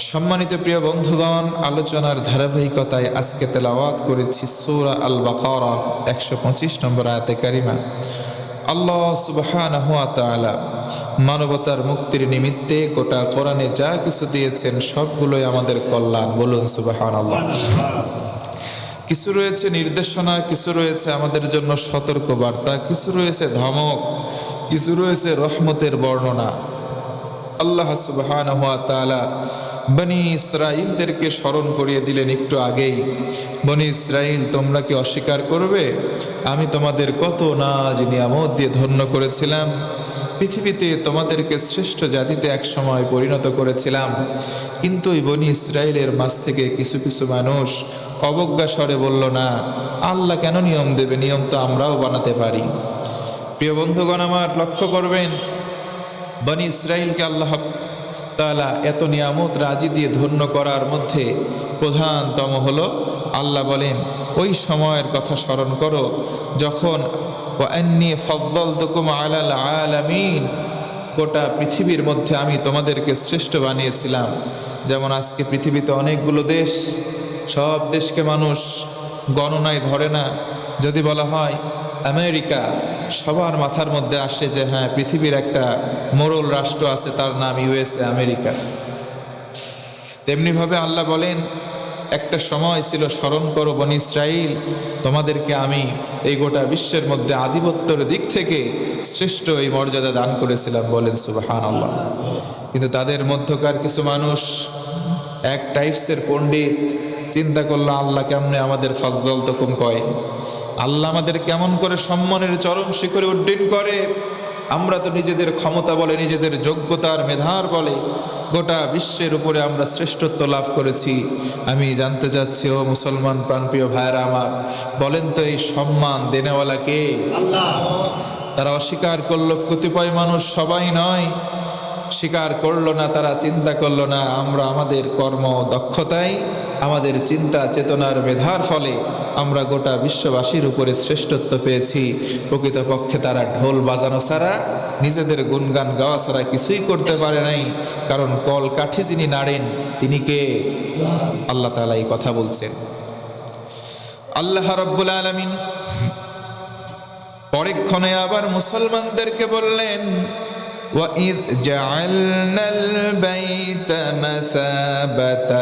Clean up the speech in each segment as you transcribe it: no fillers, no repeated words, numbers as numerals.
সম্মানিত প্রিয় বন্ধুগণ, আলোচনার ধারাবাহিকতায় আজকে তেলাওয়াত করেছি সূরা আল বাকারা 125 নম্বর আয়াতে কারিমা। আল্লাহ সুবহানাহু ওয়া তাআলা মানবতার মুক্তির নিমিত্তে গোটা কোরআনে যা কিছু দিয়েছেন সবগুলোই আমাদের কল্যাণ। বলুন সুবহানাল্লাহ। কিছু রয়েছে নির্দেশনা, কিছু রয়েছে আমাদের জন্য সতর্ক বার্তা, কিছু রয়েছে ধমক, কিছু রয়েছে রহমতের বর্ণনা। আল্লাহ সুবহানাহু ওয়া তাআলা বনি ইসরাঈলদেরকে স্মরণ করিয়ে দিলেন একটু আগেই। বনি ইসরাঈল, তোমরা কি অস্বীকার করবে? আমি তোমাদের কত নাজ নিয়ামত দিয়ে ধন্য করেছিলাম, পৃথিবীতে তোমাদেরকে শ্রেষ্ঠ জাতিতে এক সময় পরিণত করেছিলাম। কিন্তু এই বনি ইসরাঈলের মাঝ থেকে কিছু কিছু মানুষ অবজ্ঞা স্বরে বলল, না, আল্লাহ কেন নিয়ম দেবে? নিয়ম তো আমরাও বানাতে পারি। প্রিয় বন্ধুগণ আমার, লক্ষ্য করবেন, বনি ইসরাঈলকে আল্লাহ তাআলা এত নিয়ামত রাজি দিয়ে ধন্য করার মধ্যে প্রধানতম হলো আল্লাহ বলেন, ওই সময়ের কথা স্মরণ করো যখন ওয়া আন্নী ফাদ্দালতুকুম আলাল আলামিন, গোটা পৃথিবীর মধ্যে আমি তোমাদেরকে শ্রেষ্ঠ বানিয়েছিলাম। যেমন আজকে পৃথিবীতে অনেকগুলো দেশ, সব দেশকে মানুষ গণনায় ধরে না। যদি বলা হয় আমেরিকা, সবার মাথার মধ্যে আসে যে হ্যাঁ, পৃথিবীর একটা মোড়ল রাষ্ট্র আছে, তার নাম ইউএসএ, আমেরিকা। তেমনিভাবে আল্লাহ বলেন, একটা সময় ছিল, স্মরণ করো বনি ইসরাঈল, তোমাদেরকে আমি এই গোটা বিশ্বের মধ্যে আধিপত্যের দিক থেকে শ্রেষ্ঠ এই মর্যাদা দান করেছিলাম। বলেন সুবহানাল্লাহ। কিন্তু তাদের মধ্যকার কিছু মানুষ, এক টাইপসের পণ্ডিত, চিন্তা করলো আল্লাহ কেমনে আমাদের ফাজ্জালতুকুম কয়, আল্লাহ আমাদের কেমন করে সম্মানের চরম শিখরে উড্ডীন করে। আমরা তো নিজেদের ক্ষমতা বলে, নিজেদের যোগ্যতার মেধার বলে গোটা বিশ্বের উপরে আমরা শ্রেষ্ঠত্ব লাভ করেছি। আমি জানতে চাচ্ছি, ও মুসলমান প্রাণপ্রিয় ভাইরা আমার, বলেন তো এই সম্মান দেনেওয়ালা কে? আল্লাহ। তারা অস্বীকার করলো, কতিপয় মানুষ, সবাই নয়। স্বীকার করলো না, তারা চিন্তা করলো না, আমরা আমাদের কর্ম দক্ষতায়, আমাদের চিন্তা চেতনার মেধার ফলে আমরা গোটা বিশ্ববাসীর উপরে শ্রেষ্ঠত্ব পেয়েছি। প্রকৃতপক্ষে তারা ঢোল বাজানো ছাড়া, নিজেদের গুণগান গাওয়া ছাড়া কিছুই করতে পারে নাই। কারণ কল কাঠি যিনি নাড়েন তিনি কে? আল্লাহ তাআলা এই কথা বলছেন। আল্লাহ রাব্বুল আলামিন পরেক্ষণে আবার মুসলমানদেরকে বললেন, وَإِذْ جَعَلْنَا الْبَيْتَ مَثَابَةً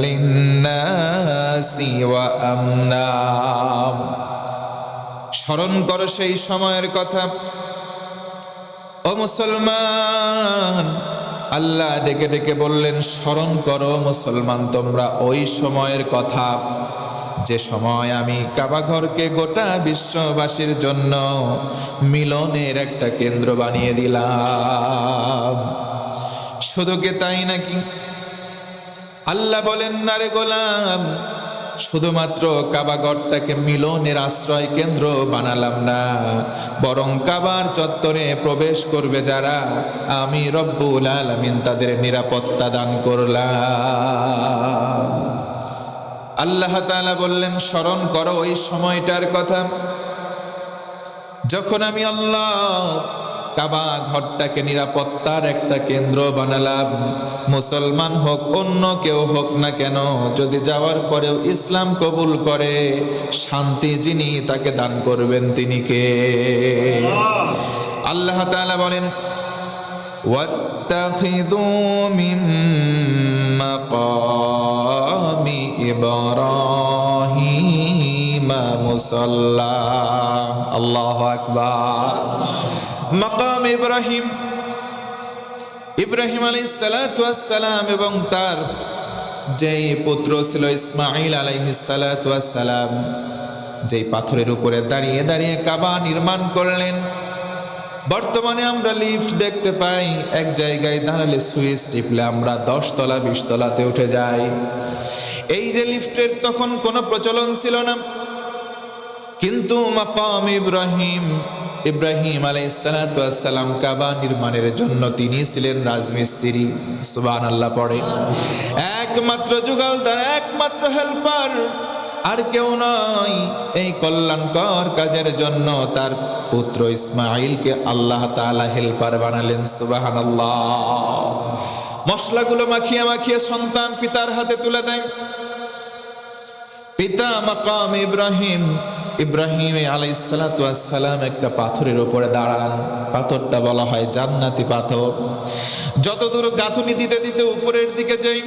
لِلنَّاسِ وَأَمْنًا, স্মরণ করো সেই সময়ের কথা। ও মুসলমান, আল্লাহ ডেকে ডেকে বললেন, স্মরণ করো মুসলমান তোমরা ওই সময়ের কথা, যে সময় আমি কাবাঘরকে গোটা বিশ্ববাসীর জন্য মিলনের একটা কেন্দ্র বানিয়ে দিলাম। শুধু কি তাই নাকি? আল্লাহ বলেন, না রে গোলাম, শুধুমাত্র কাবাঘরটাকে মিলনের আশ্রয় কেন্দ্র বানালাম না, বরং কাবার চত্বরে প্রবেশ করবে যারা, আমি রব্বুল আলামিন তাদের নিরাপত্তা দান করলাম। আল্লাহ তাআলা বললেন, স্মরণ করো ওই সময়টার কথা যখন আমি আল্লাহ কাবা ঘরটাকে নিরাপত্তার একটা কেন্দ্র বানালাম। মুসলমান হোক, অন্য কেউ হোক না কেন, যদি যাওয়ার পরেও ইসলাম কবুল করে, শান্তি যিনি তাকে দান করবেন তিনি কে? আল্লাহ তাআলা বলেন, ওয়াত্তাখিযু মিন মাকামি ইব্রাহিম মুসাল্লা। আল্লাহু আকবার। মাকাম ইব্রাহিম, ইব্রাহিম আলাইহিস সালাতু ওয়াস সালাম এবং তার যেই পুত্র ছিল ইসমাঈল আলাইহিস সালাতু ওয়াস সালাম, যেই পাথরের উপরে দাঁড়িয়ে দাঁড়িয়ে কাবা নির্মাণ করলেন। বর্তমানে আমরা লিফট দেখতে পাই, এক জায়গায় দাঁড়ালে সুইচ টিপলে আমরা 10 তলা 20 তলাতে উঠে যাই। এই যে লিফটের তখন কোনো প্রচলন ছিল না, কিন্তু মাকাম ইব্রাহিম আলাইহিস সালাতু ওয়াস সালাম কাবা নির্মাণের জন্য তিনি ছিলেন রাজমিস্ত্রি। সুবহানাল্লাহ পড়ে। একমাত্র যুগালদার, একমাত্র হেল্পার আর কেউ নয়। এই কল্যাণকর কাজের জন্য তার পুত্র ইসমাঈলকে আল্লাহ তাআলা হেল্পার বানালেন। সুবহানাল্লাহ। মশলাগুলো মাখিয়ে মাখিয়ে সন্তান পিতার হাতে তুলে দেয়। পিতা মাকাম ইব্রাহিম আলাইহিস সালাতু ওয়াস সালাম একটা পাথরের উপরে দাঁড়ান। পাথরটা বলা হয় জান্নাতি পাথর। যতদূর গাঁথুনি দিতে দিতে উপরের দিকে যাই,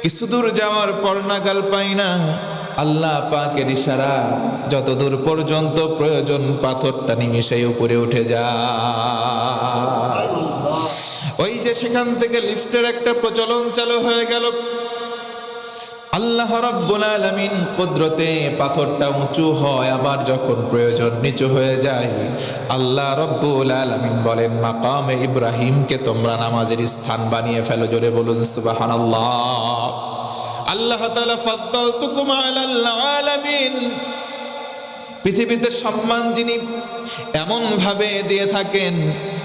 কিছু দূর যাওয়ার পর নাগাল পাই না আল্লাহ পাকের ইশারা, যতদূর পর্যন্ত প্রয়োজন পাথরটা নিমিষেই উপরে উঠে যায়। ওই যে সেখান থেকে লিফটের একটা প্রচলন চালু হয়ে গেল। আল্লাহ রাব্বুল আলামিন কুদরতে পাথরটা উঁচু হয়, আবার যখন প্রয়োজন নিচু হয়ে যায়, আল্লাহ রাব্বুল আলামিন বলেন মাকামে ইব্রাহিমকে তোমরা নামাজের স্থান বানিয়ে ফেলো। জোরে বলুন সুবহানাল্লাহ। আল্লাহ তাআলা ফাদ্দালতুকুম আলাল আলামিন, পৃথিবীতে সম্মান যিনি এমন ভাবে দিয়ে থাকেন,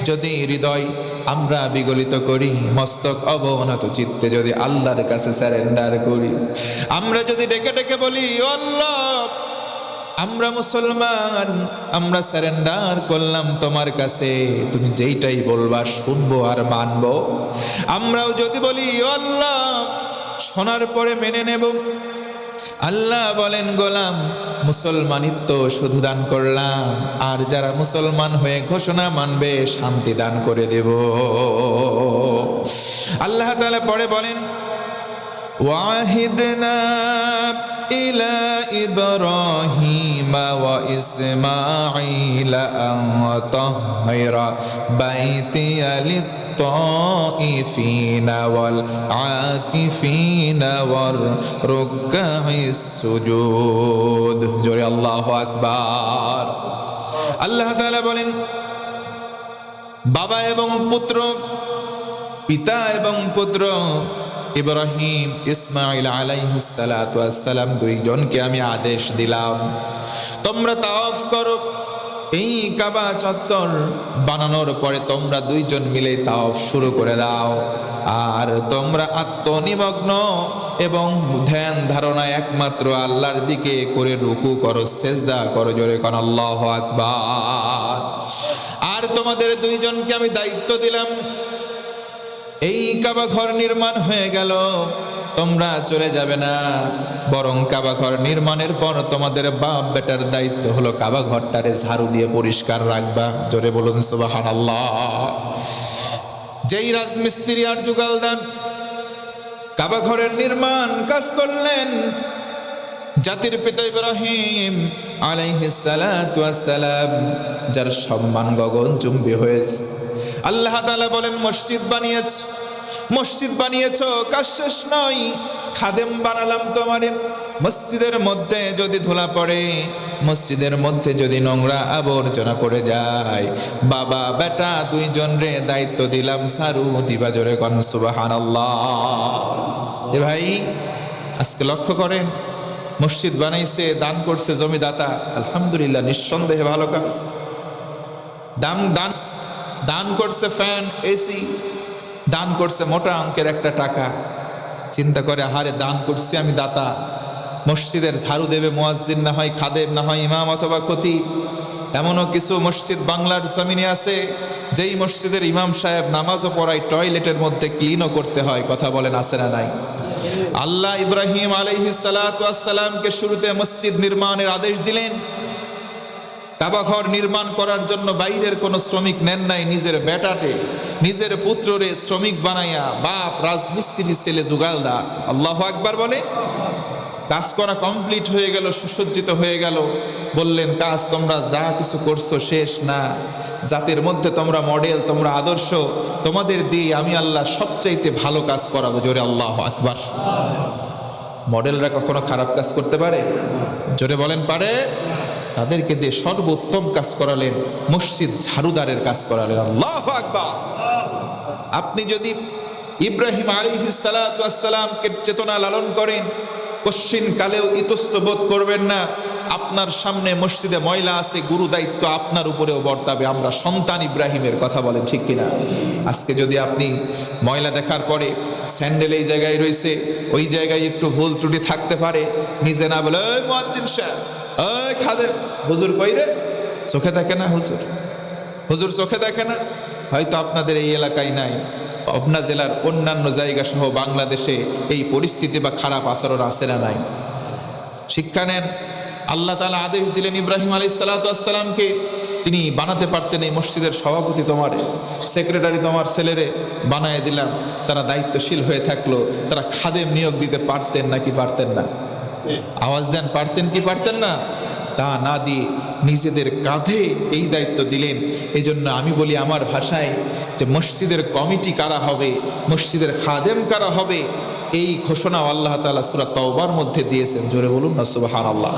যদি হৃদয় আমরা বিগলিত করি, মস্তক অবনত চিত্তে যদি আল্লাহর কাছে স্যারেন্ডার করি, আমরা যদি ডেকে ডেকে বলি আল্লাহ আমরা মুসলমান, আমরা স্যারেন্ডার করলাম তোমার কাছে, তুমি যেইটাই বলবা শুনবো আর মানবো। আমরাও যদি বলি আল্লাহ শোনার পরে মেনে নেব। আল্লাহ বলেন গোলাম মুসলমানিত্ব শুধু দান করলাম, আর যারা মুসলমান হয়ে ঘোষণা মানবে শান্তি দান করে দেব। আল্লাহ তাআলা পরে বলেন ওয়াহিদনা ইলা ইব্রাহিমা ওয়া ইসমাঈলা আন তাহহিরা বাইতিয়া লিত-তাইফিনা ওয়াল আকিফিনা ওয়ার রুকআইস সুজুদ। জোরে আল্লাহু আকবার। আল্লাহ তাআলা বলেন বাবা এবং পুত্র, পিতা এবং পুত্র ইব্রাহিম ইসমাঈল আলাইহিস সালাতু ওয়াস সালাম দুইজনকে আমি আদেশ দিলাম তোমরা তাওয়াফ করো। এই কাবা চত্বর বানানোর পরে তোমরা দুইজন মিলে তাওয়াফ শুরু করে দাও, আর তোমরা আত্মনিমগ্ন এবং ধ্যান ধারণা একমাত্র আল্লাহর দিকে করে রুকু করো, সেজদা করো। জোরে কোন আল্লাহু আকবার। আর তোমাদের দুইজনকে আমি দায়িত্ব দিলাম, এই কাবা ঘর নির্মাণ হয়ে গেল, তোমরা চলে যাবে না, বরং কাবা ঘর নির্মাণের পর তোমাদের বাপ বেটার দায়িত্ব হলো কাবা ঘরটারে ঝাড়ু দিয়ে পরিষ্কার রাখবা। জোরে বলুন সুবহানাল্লাহ। যেই রাজমিস্ত্রি আর জুগালদার কাবা ঘরের নির্মাণ কাজ করলেন, জাতির পিতা ইব্রাহিম আলাইহিস সালাতু ওয়াস সালাম, যার সম্মান গগনচুম্বী হয়েছে। আল্লাহ তাআলা বলেন মসজিদ বানিয়েছ, কাজ শেষ নয়, খাদেম বানালাম তোমারে। মসজিদের মধ্যে যদি ধুলা পড়ে, মসজিদের মধ্যে যদি নোংরা আবর্জনা পড়ে যায়, বাবা বেটা দুইজন রে দায়িত্ব দিলাম সারু দিবা। জোরে কোন সুবহানাল্লাহ। এ ভাই আজকে লক্ষ্য করেন, মসজিদ বানাইছে, দান করছে জমিদাতা, আলহামদুলিল্লাহ, নিঃসন্দেহে ভালো কাজ। দান করছে ফ্যান, এসি, দান করছে মোটা অঙ্কের একটা টাকা। চিন্তা করে হারে দান করছি আমি দাতা, মসজিদের ঝাড়ু দেবে মুয়াজ্জিন, না হয় খাদেম, না হয় ইমাম অথবা খতিব। এমনও কিছু মসজিদ বাংলার জমিনে আছে যেই মসজিদের ইমাম সাহেব নামাজও পড়ায়, টয়লেটের মধ্যে ক্লিনও করতে হয়। কথা বলেন আছে না নাই? আল্লাহ ইব্রাহিম আলাইহিস সালাতু ওয়াস সালামকে শুরুতে মসজিদ নির্মাণের আদেশ দিলেন। কাবা ঘর নির্মাণ করার জন্য বাইরের কোনো শ্রমিক নেন নাই, নিজের বেটাতে নিজের পুত্ররে শ্রমিক বানাইয়া, বাপ রাজমিস্ত্রি ছেলে জুগালদার। আল্লাহু আকবার বলে। কাজ করা কমপ্লিট হয়ে গেল, সুসজ্জিত হয়ে গেল। বললেন কাজ তোমরা যা কিছু করছো শেষ না, জাতির মধ্যে তোমরা মডেল, তোমরা আদর্শ, তোমাদের দিয়ে আমি আল্লাহ সবচাইতে ভালো কাজ করাবো। জোরে আল্লাহু আকবার। মডেলরা কখনো খারাপ কাজ করতে পারে? জোরে বলেন পারে? তাদেরকে দিয়ে সর্বোত্তম কাজ করালেন, মসজিদ ঝাড়ুদারের কাজ করালেন। আল্লাহু আকবার। আপনি যদি ইব্রাহিম আলাইহিস সালাতু ওয়াস সালামকে চেতনা লালন করেন, কশ্চিন কালেও ইতস্ত বোধ করবেন না আপনার সামনে মসজিদে ময়লা আছে, গুরু দায়িত্ব আপনার উপরেও বর্তাবে। আমরা সন্তান ইব্রাহিমের, কথা বলেন ঠিক কিনা? আজকে যদি আপনি ময়লা দেখার পরে স্যান্ডেল এই জায়গায় রয়েছে, ওই জায়গায় একটু ভুল ত্রুটি থাকতে পারে, নিজে না বলে ওই মুয়াজ্জিন সাহেব, ওই খাদেম, হুজুর কই রে? চোখে দেখে না হুজুর চোখে দেখে না? হয়তো আপনাদের এই এলাকায় নাই, পাবনা জেলার অন্যান্য জায়গা সহ বাংলাদেশে এই পরিস্থিতি বা খারাপ আচরণ আছে না নাই? শিক্ষা নেন। আল্লাহ তাআলা আদেশ দিলেন ইব্রাহিম আলাইহিসসালামকে, তিনি বানাতে পারতেন এই মসজিদের সভাপতি তোমার, সেক্রেটারি তোমার ছেলেরে বানায় দিলাম, তারা দায়িত্বশীল হয়ে থাকলো, তারা খাদেম নিয়োগ দিতে পারতেন নাকি পারতেন না? আওয়াজ দেন, পারতেন কি পারতেন না? তা না দিয়ে নিজেদের কাঁধে এই দায়িত্ব দিলেন। এই জন্য আমি বলি আমার ভাষায় যে মসজিদের কমিটি কারা হবে, মসজিদের খাদেম কারা হবে, এই ঘোষণা আল্লাহ তাআলা সূরা তাওবার মধ্যে দিয়েছেন। জোরে বলুন না সুবহানাল্লাহ।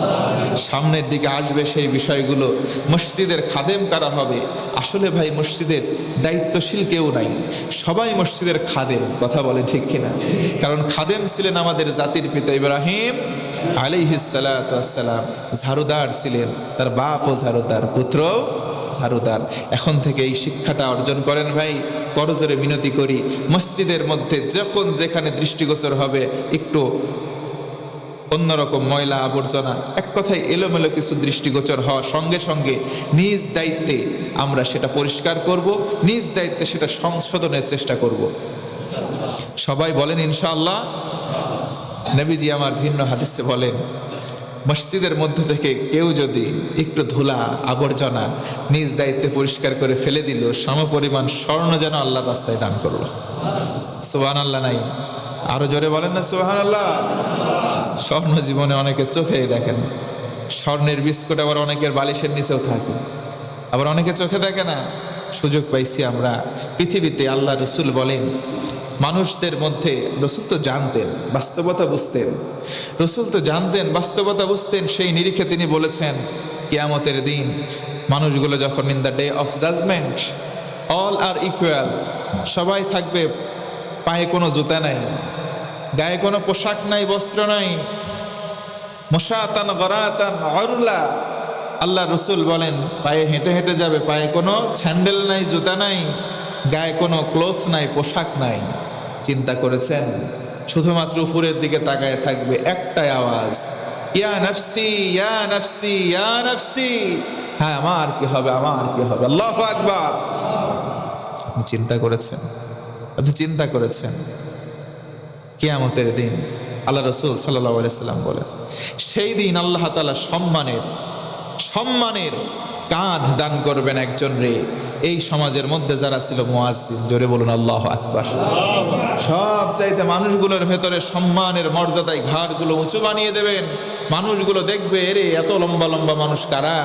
সামনের দিকে আসবে সেই বিষয়গুলো। মসজিদের খাদেম কারা হবে? আসলে ভাই মসজিদের দায়িত্বশীল কেউ নাই, সবাই মসজিদের খাদেম। কথা বলে ঠিক কিনা? কারণ খাদেম ছিলেন আমাদের জাতির পিতা ইব্রাহিম আলাইহিসসালাতু ওয়াসসালাম, ঝাড়ুদার ছিলেন, তার বাপও ঝাড়ুদার, পুত্রও ঝাড়ুদার। এখন থেকে এই শিক্ষাটা অর্জন করেন ভাই, করজোরে মিনতি করি। মসজিদের মধ্যে যখন যেখানে দৃষ্টিগোচর হবে একটু অন্যরকম ময়লা আবর্জনা, এক কথায় এলোমেলো কিছু দৃষ্টিগোচর হওয়ার সঙ্গে সঙ্গে নিজ দায়িত্বে আমরা সেটা পরিষ্কার করব, নিজ দায়িত্বে সেটা সংশোধনের চেষ্টা করব। সবাই বলেন ইনশাআল্লাহ। নবীজি আমার ভিন্ন হাদিসে বলেন, মসজিদের মধ্য থেকে কেউ যদি একটু ধুলা আবর্জনা নিজ দায়িত্বে পরিষ্কার করে ফেলে দিল, সমপরিমাণ স্বর্ণ যেন আল্লাহর রাস্তায় দান করলো। সুবহানাল্লাহ নাই? আরো জোরে বলেন না সুবহানাল্লাহ। স্বর্ণ জীবনে অনেকে চোখেই দেখেন, স্বর্ণের বিস্কুট আবার অনেকের বালিশের নিচেও থাকে, আবার অনেকে চোখে দেখে না। সুযোগ পাইছি আমরা পৃথিবীতে। আল্লাহ রসুল বলেন মানুষদের মধ্যে, রসুল তো জানতেন, বাস্তবতা বুঝতেন, রসুল তো জানতেন, বাস্তবতা বুঝতেন, সেই নিরিখে তিনি বলেছেন কিয়ামতের দিন মানুষগুলো যখন in the day of judgement all are equal, সবাই থাকবে পায়ে কোনো জুতা নাই, গায়ে কোনো পোশাক নাই, বস্ত্র নাই, মুশাতান গরাতান উরলা। আল্লাহ রসুল বলেন পায়ে হেঁটে হেঁটে যাবে, পায়ে কোনো স্যান্ডেল নাই, জুতা নাই, গায়ে কোনো ক্লোথ নাই, পোশাক নাই। চিন্তা করেছেন? শুধুমাত্র উপরের দিকে তাকায় থাকবে, একটাই আওয়াজ, ইয়া নফসি ইয়া নফসি ইয়া নফসি। হ্যাঁ, আমার কি হবে, আমার কি হবে। আল্লাহু আকবার। আপনি চিন্তা করেছেন? আপনি চিন্তা করেছেন কিয়ামতের দিন? আল্লাহ রসুল সাল্লাল্লাহু আলাইহি সাল্লাম বলেন সেই দিন আল্লাহ তাআলা সম্মানের কাঁধ দান করবেন একজন রে। এই সমাজের মধ্যে যারা ছিল মুয়াজ্জিন, জোরে বলুন আল্লাহু আকবার। সব চাইতে মানুষগুলোর ভেতরে সম্মানের মর্যাদায় ঘাড়গুলো উঁচু বানিয়ে দেবেন। মানুষগুলো দেখবে এরে এত লম্বা লম্বা মানুষ কারা,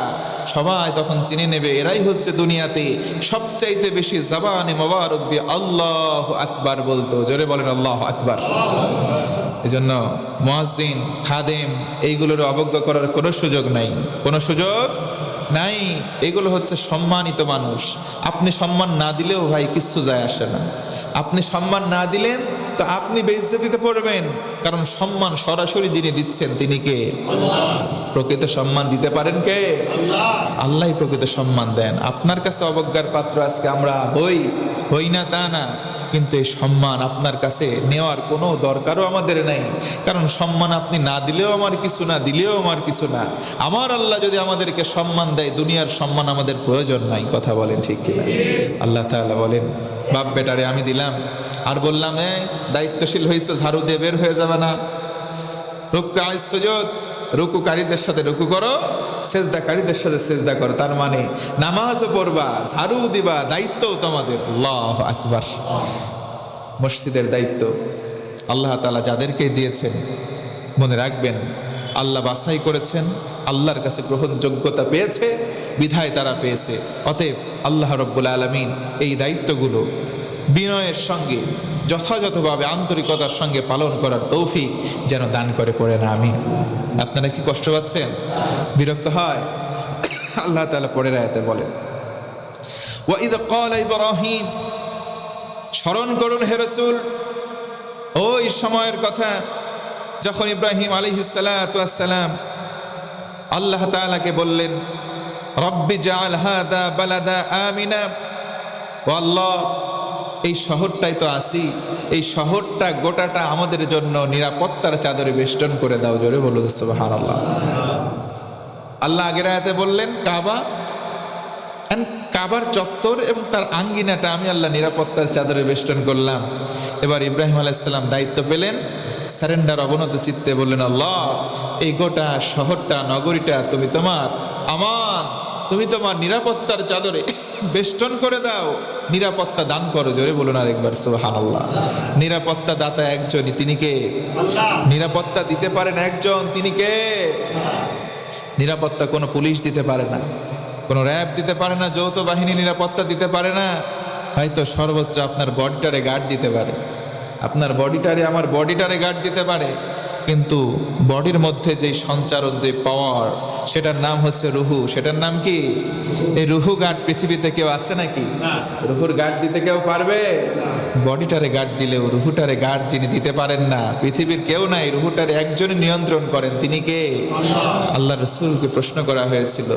সবাই তখন চিনে নেবে এরাই হচ্ছে দুনিয়াতে সবচাইতে বেশি জবানে মোবারক দিয়ে আল্লাহু আকবার বলতো। জোরে বলেন আল্লাহু আকবার। এজন্য মুয়াজ্জিন, খাদেম এইগুলোর অবজ্ঞা করার কোনো সুযোগ নাই, কোনো সুযোগ নাই। এগুলো হচ্ছে সম্মানিত মানুষ। আপনি সম্মান না দিলেও ভাই কিচ্ছু যায় আসে না। আপনি সম্মান না দিলেন তো আপনি বেইজ্জতিতে পড়বেন, কারণ সম্মান সরাসরি যিনি দিচ্ছেন তিনি কে? প্রকৃত সম্মান দিতে পারেন কে? আল্লাহই প্রকৃত সম্মান দেন। আপনার কাছে অবজ্ঞার পাত্র আজকে আমরা হই না তা না, কিন্তু এই সম্মান আপনার কাছে নেওয়ার কোনো দরকারও আমাদের নাই। কারণ সম্মান আপনি না দিলেও আমার কিছু না, দিলেও আমার কিছু না। আমার আল্লাহ যদি আমাদেরকে সম্মান দেয়, দুনিয়ার সম্মান আমাদের প্রয়োজন নাই। কথা বলেন ঠিক কিনা? আল্লাহ তাআলা বলেন বাপ বেটারে আমি দিলাম আর বললাম দায়িত্বশীল হয়েছে, ঝাড়ু দিয়ে বের হয়ে যাবে না। রুকআ সুজুদ, রুকুকারীদের সাথে রুকু করো, সেজদাকারীদের সাথে সেজদা করো। তার মানে নামাজও পড়বা, ঝাড়ু দিবা, দায়িত্বও তোমাদের। আল্লাহু আকবার। মসজিদের দায়িত্ব আল্লাহ তাআলা যাদেরকে দিয়েছেন, মনে রাখবেন আল্লাহ বাছাই করেছেন, আল্লাহর কাছে গ্রহণযোগ্যতা পেয়েছে বিধায় তারা পেয়েছে। অতএব আল্লাহ রব্বুল আলামিন এই দায়িত্বগুলো বিনয়ের সঙ্গে যথাযথভাবে আন্তরিকতার সঙ্গে পালন করার তৌফিক যেন দান করে পড়ে না। আমিন। আপনারা কি কষ্ট পাচ্ছেন? বিরক্ত হয়? আল্লাহ তাআলা পরের আয়াতে বলেন ওয়া ইয ক্বালা ইব্রাহিম, স্মরণ করুন হে রাসূল ওই সময়ের কথা যখন ইব্রাহিম আলাইহিস সালাতু ওয়াস সালাম আল্লাহ তাআলাকে বললেন রব্বি জাআল হাদা বালাদা আমিনা, ও আল্লাহ এই শহরটাই তো আছি, এই শহরটা গোটাটা আমাদের জন্য নিরাপত্তার চাদরে বেষ্টন করে দাও। জোরে বলুন সুবহানাল্লাহ। আল্লাহ আগের আয়াতে বললেন কাবা, কাবার চত্বর এবং তার আঙ্গিনাটা আমি আল্লাহ নিরাপত্তার চাদরে বেষ্টন করলাম। এবার ইব্রাহিম আলাইহিস সালাম দায়িত্ব পেলেন, সারেন্ডার অবনত চিত্তে বললেন, আল্লাহ এই গোটা শহরটা নগরীটা তুমি তোমার আমান, তুমি তোমার নিরাপত্তার চাদরে বেষ্টন করে দাও, নিরাপত্তা দান করো। জোরে বলুন আরেকবার সুবহানাল্লাহ। নিরাপত্তা দাতা একজনই, তিনি কে? নিরাপত্তা দিতে পারেন একজন, তিনি কে? নিরাপত্তা কোনো পুলিশ দিতে পারে না, কোনো র্যাব দিতে পারে না, যৌথ বাহিনী নিরাপত্তা দিতে পারে না। হয়তো সর্বোচ্চ আপনার বডিটারে গার্ড দিতে পারে, আপনার বডিটারে, আমার বডিটারে গার্ড দিতে পারে, কিন্তু বডির মধ্যে যেই সঞ্চারণ, যে পাওয়ার, সেটার নাম হচ্ছে রুহু। সেটার নাম কি? এই রুহু গার্ড পৃথিবীতে কেউ আছে নাকি? রুহুর গার্ড দিতে কেউ পারবে? বডিটারে গার্ড দিলেও রুহুটারে গার্ড যিনি দিতে পারেন না, পৃথিবীর কেউ নাই। রুহুটারে একজনই নিয়ন্ত্রণ করেন, তিনি কে? আল্লাহ রসুলকে প্রশ্ন করা হয়েছিল,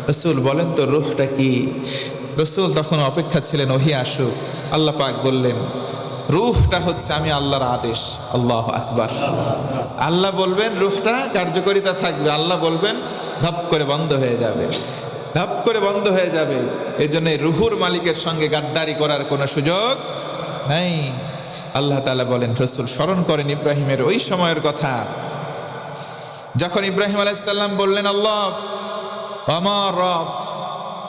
রসুল বলেন তো রুহটা কি? রসুল তখন অপেক্ষা ছিলেন ওহী আসুক। আল্লাহ পাক বললেন, রূহটা হচ্ছে আমি আল্লাহর আদেশ। আল্লাহু আকবার। আল্লাহ বলবেন রূহটা কার্যকারিতা থাকবে, আল্লাহ বলবেন ধপ করে বন্ধ হয়ে যাবে, ধপ করে বন্ধ হয়ে যাবে। এই জন্য রুহুর মালিকের সঙ্গে গাদ্দারি করার কোনো সুযোগ নাই। আল্লাহ তাআলা বলেন, রসুল স্মরণ করেন ইব্রাহিমের ওই সময়ের কথা, যখন ইব্রাহিম আলাইহিস সালাম বললেন, আল্লাহ আমার রব,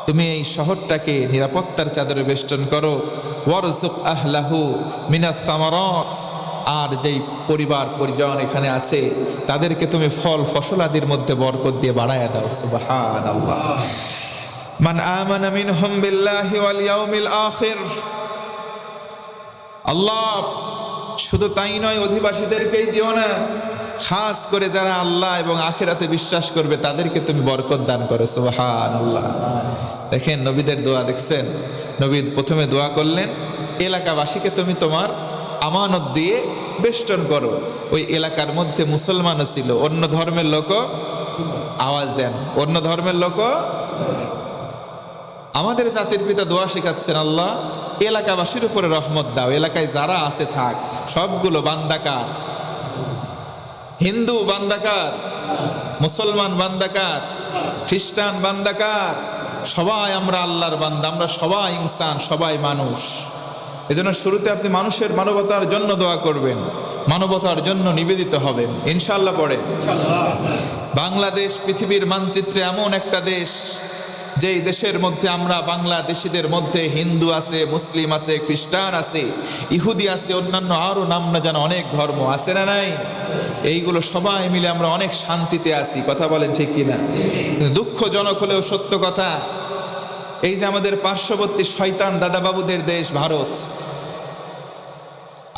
তুমি এই শহরটাকে নিরাপত্তার চাদরে বেষ্টন করো, ওয়ারযুক আহলাহু মিনাস সামারাত, আর যেই পরিবার পরিজন এখানে আছে তাদেরকে তুমি ফল ফসল আদির মধ্যে বরকত দিয়ে বাড়ায়া দাও। সুবহানাল্লাহ। মান আমানা মিনহুম বিল্লাহি ওয়াল ইয়াউমিল আখির। আল্লাহ শুধু তাই নয়, অধিবাসীদেরকেই দিও না, খাস করে যারা আল্লাহ এবং আখিরাতে বিশ্বাস করবে তাদেরকে তুমি বরকত দান করো। সুবহানাল্লাহ। দেখেন নবীদের দোয়া দেখছেন, নবী প্রথমে দোয়া করলেন, এলাকাবাসীকে তুমি তোমার আমানত দিয়ে বেষ্টন করো। ওই এলাকার মধ্যে মুসলমানও ছিল, অন্য ধর্মের লোকও আওয়াজ দেন, অন্য ধর্মের লোকও। আমাদের জাতির পিতা দোয়া শেখাচ্ছেন, আল্লাহ এলাকাবাসীর উপরে রহমত দাও, এলাকায় যারা আছে থাক, সবগুলো বান্দাকার, হিন্দু বান্দাকার, মুসলমান বান্দাকার, খ্রিস্টান বান্দাকার, সবাই আমরা আল্লাহর বান্দা, আমরা সবাই ইনসান, সবাই মানুষ। এজন্য শুরুতে আপনি মানুষের মানবতার জন্য দোয়া করবেন, মানবতার জন্য নিবেদিত হবেন ইনশাআল্লাহ। পড়ে বাংলাদেশ পৃথিবীর মানচিত্রে এমন একটা দেশ, যেই দেশের মধ্যে আমরা বাংলাদেশিদের মধ্যে হিন্দু আছে, মুসলিম আছে, খ্রিস্টান আছে, ইহুদি আছে, অন্যান্য আরও নাম না জানা অনেক ধর্ম আছে না নাই? এইগুলো সবাই মিলে আমরা অনেক শান্তিতে আছি। কথা বলেন ঠিক কিনা? দুঃখজনক হলেও সত্য কথা, এই যে আমাদের পার্শ্ববর্তী শয়তান দাদাবাবুদের দেশ ভারত,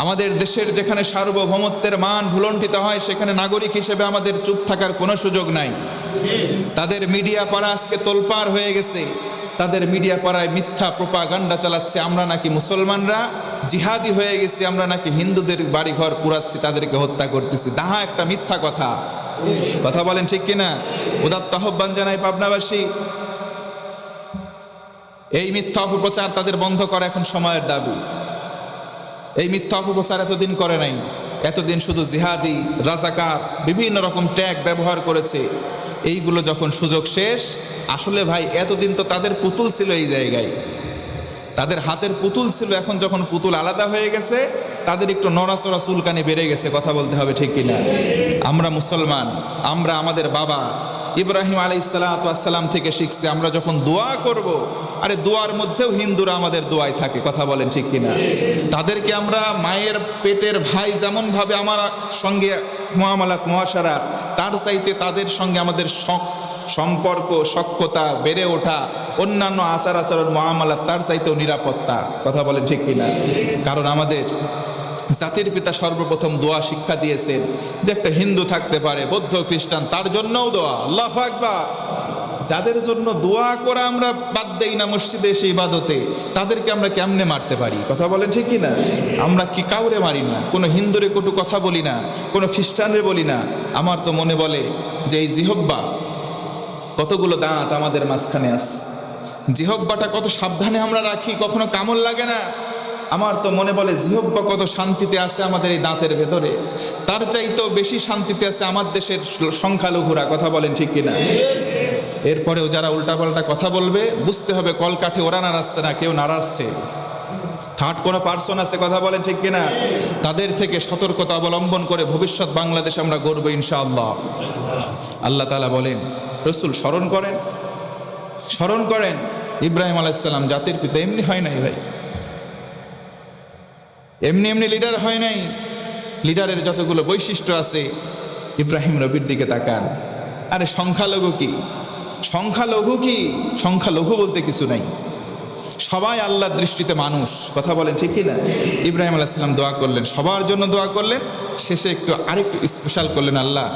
আমাদের দেশের যেখানে সার্বভৌমত্বের মান ভুলণ্ঠিত হয়, সেখানে নাগরিক হিসেবে আমাদের চুপ থাকার কোনো সুযোগ নাই। তাদের মিডিয়া পাড়া আজকে তোলপাড় হয়ে গেছে, তাদের মিডিয়া পাড়ায় মিথ্যা প্রোপাগান্ডা চালাচ্ছে, আমরা নাকি মুসলমানরা জিহাদি হয়ে গেছি, আমরা নাকি হিন্দুদের বাড়িঘর পুরাচ্ছি, তাদেরকে হত্যা করতেছি। তাহা একটা মিথ্যা কথা। কথা বলেন ঠিক কিনা? উদাত্ত আহ্বান জানাই পাবনাবাসী, এই মিথ্যা অপপ্রচার তাদের বন্ধ করা এখন সময়ের দাবি। এই মিথ্যা অপপ্রচার এতদিন করে নাই, এতদিন শুধু জিহাদি, রাজাকার, বিভিন্ন রকম ট্যাগ ব্যবহার করেছে। এইগুলো যখন সুযোগ শেষ, আসলে ভাই এতদিন তো তাদের পুতুল ছিল এই জায়গায়, তাদের হাতের পুতুল ছিল, এখন যখন পুতুল আলাদা হয়ে গেছে, তাদের একটু নড়াচড়া চুলকানি বেড়ে গেছে। কথা বলতে হবে ঠিক কিনা? আমরা মুসলমান, আমরা আমাদের বাবা ইব্রাহিম আলাইহিসসালাম থেকে শিখছি, আমরা যখন দোয়া করব, আরে দোয়ার মধ্যেও হিন্দুরা আমাদের দোয়ায় থাকে। কথা বলেন ঠিক কিনা? তাদেরকে আমরা মায়ের পেটের ভাই যেমন ভাবে আমার সঙ্গে মুআমালাত মুআশারাত, তার চাইতে তাদের সঙ্গে আমাদের সম্পর্ক, সখ্যতা, বেড়ে ওঠা, অন্যান্য আচার আচরণ, মুআমালাত, তার চাইতেও নিরাপত্তা। কথা বলেন ঠিক কিনা? কারণ আমাদের জাতির পিতা সর্বপ্রথম দোয়া শিক্ষা দিয়েছেন যে একটা হিন্দু থাকতে পারে, বৌদ্ধ, খ্রিস্টান, তার জন্যও দোয়া। আল্লাহু আকবার। যাদের জন্য দোয়া করা আমরা বাদ দেই না মসজিদে এসে ইবাদতে, তাদেরকে আমরা কেমনে মারতে পারি? কথা বলেন ঠিক কিনা? আমরা কি কাউরে মারি না, কোনো হিন্দুরে কটু কথা বলি না, কোনো খ্রিস্টানরে বলি না। আমার তো মনে বলে যে এই জিহব্বা, কতগুলো দাঁত আমাদের মাঝখানে আছে, জিহব্বাটা কত সাবধানে আমরা রাখি, কখনো কামড় লাগে না। আমার তো মনে বলে জিহব্বা কত শান্তিতে আছে আমাদের এই দাঁতের ভেতরে, তার চাইতেও বেশি শান্তিতে আছে আমার দেশের সংখ্যালঘুরা। কথা বলেন ঠিক কিনা? এরপরেও যারা উল্টাপাল্টা কথা বলবে বুঝতে হবে কলকাঠি ওরা নাড়াচ্ছে না, কেউ নাড়াচ্ছে। থার্ড কোনো পার্সন আছে, কথা বলেন ঠিক কিনা? তাদের থেকে সতর্কতা অবলম্বন করে ভবিষ্যৎ বাংলাদেশ আমরা গড়ব ইনশাআল্লাহ। আল্লাহ তাআলা বলেন, রসুল স্মরণ করেন ইব্রাহিম আলাইহিস সালাম জাতির পিতা এমনি হয় নাই ভাই, এমনি লিডার হয় নাই। লিডারের যতগুলো বৈশিষ্ট্য আছে, ইব্রাহিম নবীর দিকে তাকান। আরে সংখ্যালঘু কি? সংখ্যালঘু বলতে কিছু নাই, সবাই আল্লাহর দৃষ্টিতে মানুষ, কথা বলেন ঠিক কিনা? ইব্রাহিম আলাইহিস সালাম দোয়া করলেন, সবার জন্য দোয়া করলেন, শেষে আরেকটু স্পেশাল করলেন, আল্লাহ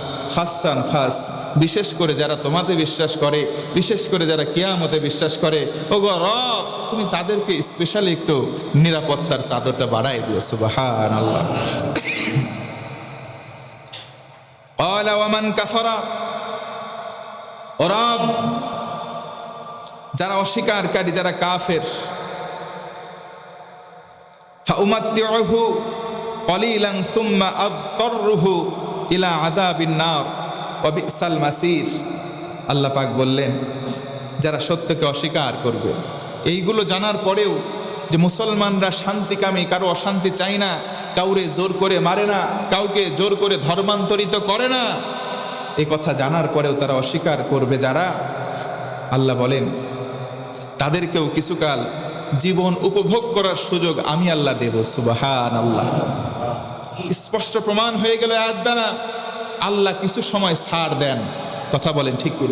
খাস বিশেষ করে যারা তোমাতে বিশ্বাস করে, বিশেষ করে যারা কিয়ামতে বিশ্বাস করে, ওগো রব তুমি তাদেরকে স্পেশালি একটু নিরাপত্তার চাদরটা বাড়াই দিও। সুবহানাল্লাহ। ক্বালা ওয়া মান কাফারা, ও রব যারা অস্বীকারী, যারা কাফের, ফাউমাত্তিউহু ক্বালিলান সুম্মা আদতারহু ইলা আযাবিন নার ওয়া বিসাল মাসির। আল্লাহ পাক বললেন, যারা সত্যকে অস্বীকার করবে, এইগুলো জানার পরেও যে মুসলমানরা শান্তিকামী, কারো অশান্তি চায় না, কাউরে জোর করে মারে না, কাউকে জোর করে ধর্মান্তরিত করে না, এই কথা জানার পরেও তারা অস্বীকার করবে যারা, আল্লাহ বলেন তাদেরকেও কিছুকাল জীবন উপভোগ করার সুযোগ আমি আল্লাহ দেব। সুবহানাল্লাহ। স্পষ্ট প্রমাণ হয়ে গেল আয়াত দ্বারা, আল্লাহ কিছু সময় ছাড় দেন, কথা বলেন ঠিক কি?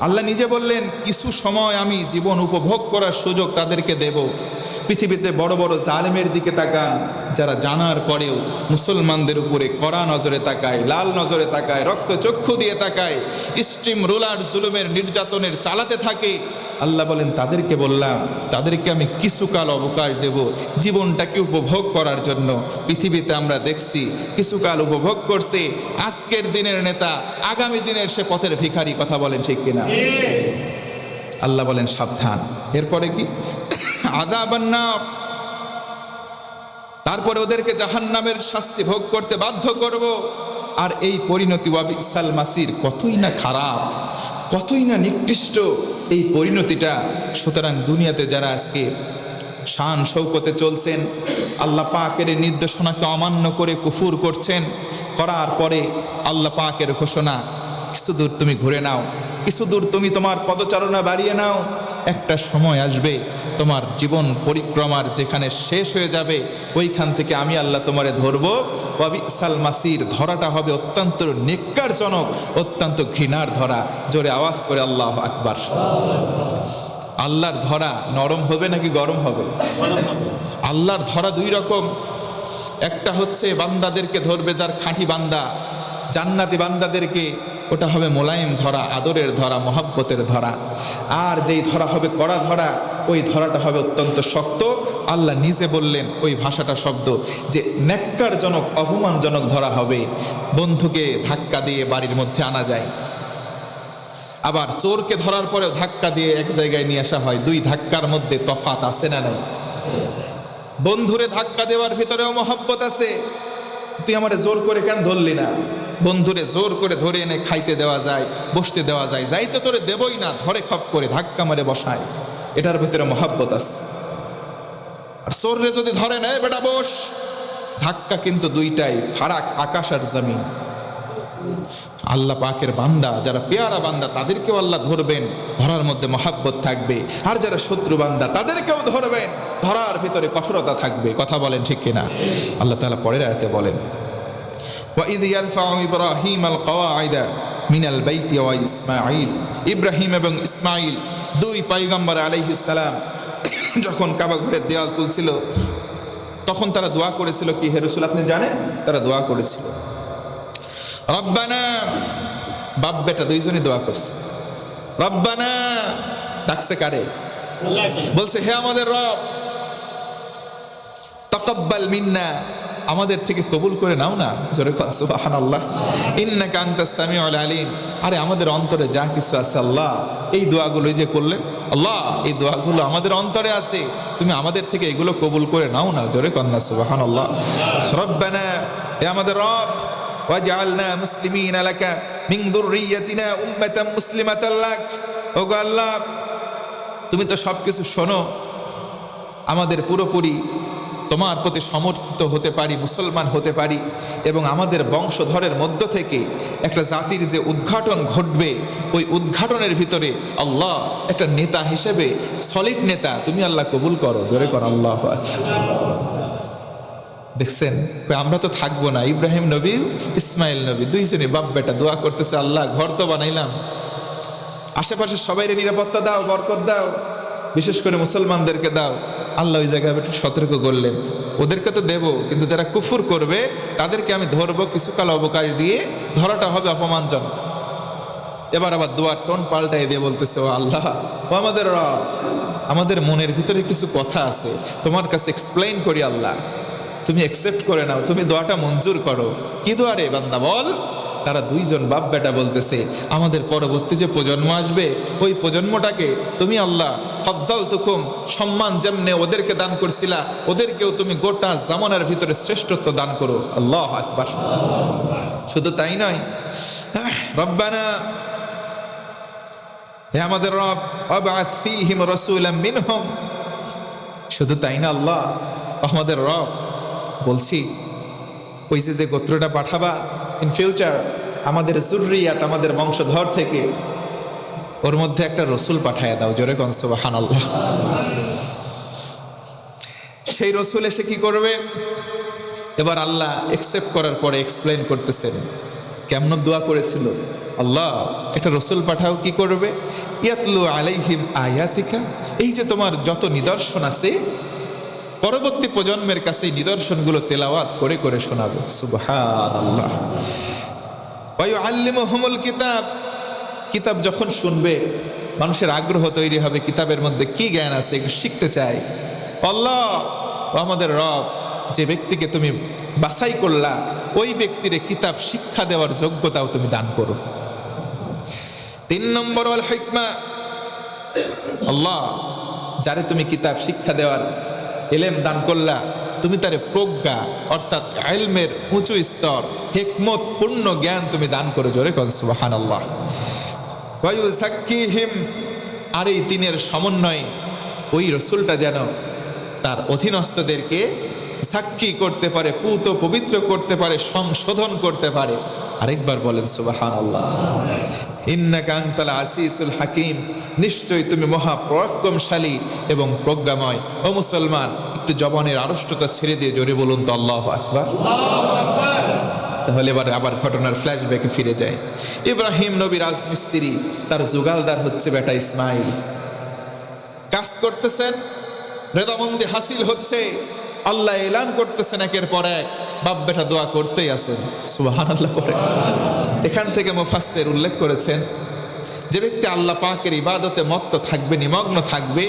আল্লাহ নিজে বললেন কিছু সময় আমি জীবন উপভোগ করার সুযোগ তাদেরকে দেব। পৃথিবীতে বড় বড় জালেমের দিকে তাকান, যারা জানার পরেও মুসলমানদের উপরে কড়া নজরে তাকায়, লাল নজরে তাকায়, রক্তচক্ষু দিয়ে তাকায়, স্ট্রিম রুলার জুলুমের নির্যাতনের চালাতে থাকে। আল্লাহ বলেন তাদেরকে বললাম, তাদেরকে আমি কিছুকাল অবকাশ দেব জীবনটাকে উপভোগ করার জন্য। পৃথিবীতে আমরা দেখছি কিছুকাল উপভোগ করছে, আজকের দিনের নেতা আগামী দিনের সে পথের ভিখারি, কথা বলেন ঠিক কিনা? আল্লাহ বলেন সাবধান। এরপরে কি? আযাবান নার, তারপরে ওদেরকে জাহান্নামের শাস্তি ভোগ করতে বাধ্য করব। আর এই পরিণতি ওয়া বিসাল মাসির, কতই না খারাপ, কতই না নিকৃষ্ট এই পরিণতিটা। সুতরাং দুনিয়াতে যারা আজকে শান শৌকতে চলছেন, আল্লাহ পাকের নির্দেশনাকে অমান্য করে কুফুর করছেন, করার পরে আল্লাহ পাকের ঘোষণা, কিছু দূর তুমি ঘুরে নাও, কিছু দূর তুমি তোমার পদচারণা বাড়িয়ে নাও, একটা সময় আসবে তোমার জীবন পরিক্রমার যেখানে শেষ হয়ে যাবে, ওইখান থেকে আমি আল্লাহ তোমারে ধরবো। ওয়া বিসাল মাসির, ধরাটা হবে অত্যন্ত নেক্কারজনক, অত্যন্ত ঘৃণার ধরা। জোরে আওয়াজ করে আল্লাহু আকবার। আল্লাহর ধরা নরম হবে নাকি গরম হবে? আল্লাহর ধরা দুই রকম। একটা হচ্ছে বান্দাদেরকে ধরবে যার খাঁটি বান্দা, জান্নাতি বান্দাদেরকে, ওটা হবে মোলায়েম ধরা, আদরের ধরা, মহব্বতের ধরা। আর যেই ধরা হবে কড়া ধরা, ওই ধরাটা হবে অত্যন্ত শক্ত। আল্লাহ নিজে বললেন ওই ভাষাটা শব্দ, যে নেক্কারজনক, অপমানজনক ধরা হবে। বন্ধুকে ধাক্কা দিয়ে বাড়ির মধ্যে আনা যায়, আবার চোরকে ধরার পরেও ধাক্কা দিয়ে এক জায়গায় নিয়ে আসা হয়। দুই ধাক্কার মধ্যে তফাৎ আছে না নাই? বন্ধুরে ধাক্কা দেওয়ার ভিতরেও মহব্বত আছে। তুই আমারে জোর করে কেন ধরলি না? বন্ধুরে জোর করে ধরে এনে খাইতে দেওয়া যায়, বসতে দেওয়া যায়, যাইতে তোরে দেবই না, ধরে খপ করে ধাক্কা মারে বসায়, এটার ভিতরে মহব্বত আছে। আর চোররে যদি ধরে নেয়, বেটা বস, ধাক্কা কিন্তু দুইটাই ফারাক, আকাশ আর জমিন। আল্লাহ পাকের বান্দা যারা পেয়ারা বান্দা, তাদেরকেও আল্লাহ ধরবেন, ধরার মধ্যে মহাব্বত থাকবে। আর যারা শত্রু বান্দা, তাদেরকেও ধরবেন, ধরার ভিতরে কঠোরতা থাকবে। কথা বলেন ঠিক কিনা? আল্লাহ তাআলা পরের আয়াতে বলেন, وَإِذْ يَرْفَعُ إِبْرَاهِيمَ الْقَوَاعِدَ مِنَ الْبَيْتِ وَإِسْمَاعِيلُ। ইব্রাহিম এবং ইসমাইল দুই পয়গম্বর আলাইহিস সালাম যখন কাবা ঘরের দেওয়াল তুলছিল, তখন তারা দোয়া করেছিল কি? হে রাসূল, আপনি জানেন? তারা দোয়া করেছিল রব্বানা, বাপ বেটা দুইজনই দোয়া করছে। রব্বানা ডাকছে কারে? বলছে হে আমাদের রব, তাকাব্বাল মিন্না, আমাদের থেকে কবুল করে নাও না। জোরে কর সুবহানাল্লাহ। ইন্নাকা আনতাস সামিউল আলিম, আরে আমাদের অন্তরে যা কিছু আছে আল্লাহ, এই দোয়াগুলো যে করলেন আল্লাহ, এই দোয়াগুলো আমাদের অন্তরে আছে, তুমি আমাদের থেকে এগুলো কবুল করে নাও না। জোরে কর না সুবহানাল্লাহ। রব্বানা, হে আমাদের রব, ওয়াজআলনা মুসলিমিনা লাকা মিন যুররিয়াতিনা উম্মাতাম মুসলিমাতাল লাক। ওগো আল্লাহ, তুমি তো সবকিছু শোনো, আমাদের পুরোপুরি তোমার প্রতি সমর্থিত হতে পারি, মুসলমান হতে পারি, এবং আমাদের বংশধরের মধ্য থেকে একটা জাতির যে উদ্ঘাটন ঘটবে, ওই উদ্ঘাটনের ভিতরে আল্লাহ একটা নেতা হিসেবে, সলিড নেতা তুমি আল্লাহ কবুল করো। জোরে কর আল্লাহু আকবার। দেখছেন, আমরা তো থাকবো না। ইব্রাহিম নবী, ইসমাইল নবী, দুইজনই বাপ বেটা দোয়া করতেছে, আল্লাহ ঘর তো বানাইলাম, আশেপাশে সবাইরে নিরাপত্তা দাও, বরকত দাও, বিশেষ করে মুসলমানদেরকে দাও। আল্লাহ ওই জায়গায় একটু সতর্ক করলেন, ওদেরকে তো দেবো, কিন্তু যারা কুফর করবে তাদেরকে আমি ধরবো, কিছুকাল অবকাশ দিয়ে, ধরাটা হবে অপমানজনক। এবার আবার দোয়ার টোন পাল্টাই দিয়ে বলতেছে, ও আল্লাহ, ও আমাদের রব, আমাদের মনের ভিতরে কিছু কথা আছে, তোমার কাছে এক্সপ্লেইন করি আল্লাহ, তুমি অ্যাকসেপ্ট করে নাও, তুমি দোয়াটা মঞ্জুর করো। কি দোয়া রে বান্দা বল? তারা দুইজন বাপ বেটা বলতেছে, আমাদের পরবর্তী যে প্রজন্ম আসবে, ওই প্রজন্মটাকে তুমি আল্লাহ ফদ্দল তুকুম, সম্মান যেমনে ওদেরকে দান করছিলা, ওদেরকেও তুমি গোটা জামানার ভিতরে শ্রেষ্ঠত্ব দান করো। আল্লাহু আকবার। শুধু তাই নয়, রব্বানা, হে আমাদের রব, আবআথ ফীহিম রাসূলাম মিনহুম। শুধু তাই না আল্লাহ, আমাদের রব বলছি, ওই যে গোত্রটা পাঠাবা ইন ফিউচার, আমাদের যুররিয়াত, আমাদের বংশধর থেকে, ওর মধ্যে একটা রসুল পাঠায়া দাও। জোরে কোন সুবহানাল্লাহ। সেই রসুল এসে কি করবে? এবার আল্লাহ একসেপ্ট করার পরে এক্সপ্লেন করতেছেন কেমন দোয়া করেছিল। আল্লাহ, একটা রসুল পাঠাও, কি করবে? ইয়াতলু আলাইহিম আয়াতিকা, এই যে তোমার যত নিদর্শন আছে, পরবর্তী প্রজন্মের কাছে নিদর্শনগুলো তেলাওয়াত করে করে শোনাবে। সুবহানাল্লাহ। ওয়া ইউআল্লিমুহুমুল কিতাব, কিতাব যখন শুনবে মানুষের আগ্রহ তৈরি হবে, কিতাবের মধ্যে কি জ্ঞান আছে একটু শিখতে চায়। আল্লাহ, আমাদের রব, যে ব্যক্তিকে তুমি বাছাই করলা, ওই ব্যক্তিরে কিতাব শিক্ষা দেওয়ার যোগ্যতাও তুমি দান করো। 3 নম্বর ওয়াল হিকমা, আল্লাহ, যারে তুমি কিতাব শিক্ষা দেওয়ার ইলম দান করলা, তুমি তারে প্রজ্ঞা অর্থাৎ ইলমের উঁচু স্তর, হিকমত পূর্ণ জ্ঞান তুমি দান করে। জোরে কোন সুবহানাল্লাহ। ওয়া ইউযাক্কিহিম, আর এই তিনের সমন্বয়ে ওই রসুলটা যেন তার অধীনস্থদেরকে সাক্ষী করতে পারে, পুত পবিত্র করতে পারে, সংশোধন করতে পারে। আরেকবার বলেন সুবহানাল্লাহ। ইন্নাকা আনতাল আসিসুল হাকিম, নিশ্চয়ই তুমি মহাপরাক্রমশালী এবং প্রজ্ঞাময়। ও মুসলমান, একটু জবানের আড়ষ্টতা ছেড়ে দিয়ে জোরে বলুন তো আল্লাহু আকবার। তাহলে এবার আবার ঘটনার ফ্ল্যাশব্যাকে ফিরে যায়। ইব্রাহিম নবী রাজমিস্ত্রি, তার জুগালদার হচ্ছে বেটা ইসমাইল। কাজ করতেছেন, রেদামন্দি হাসিল হচ্ছে, আল্লাহ এলান করতেছেন একের পর এক, বাপ বেটা দোয়া করতেই আছেন। সুবহানাল্লাহ। পরে এখান থেকে মুফাসসির উল্লেখ করেছেন, যে ব্যক্তি আল্লাহ পাকের ইবাদতে মত্ত থাকবে, নিমগ্ন থাকবে,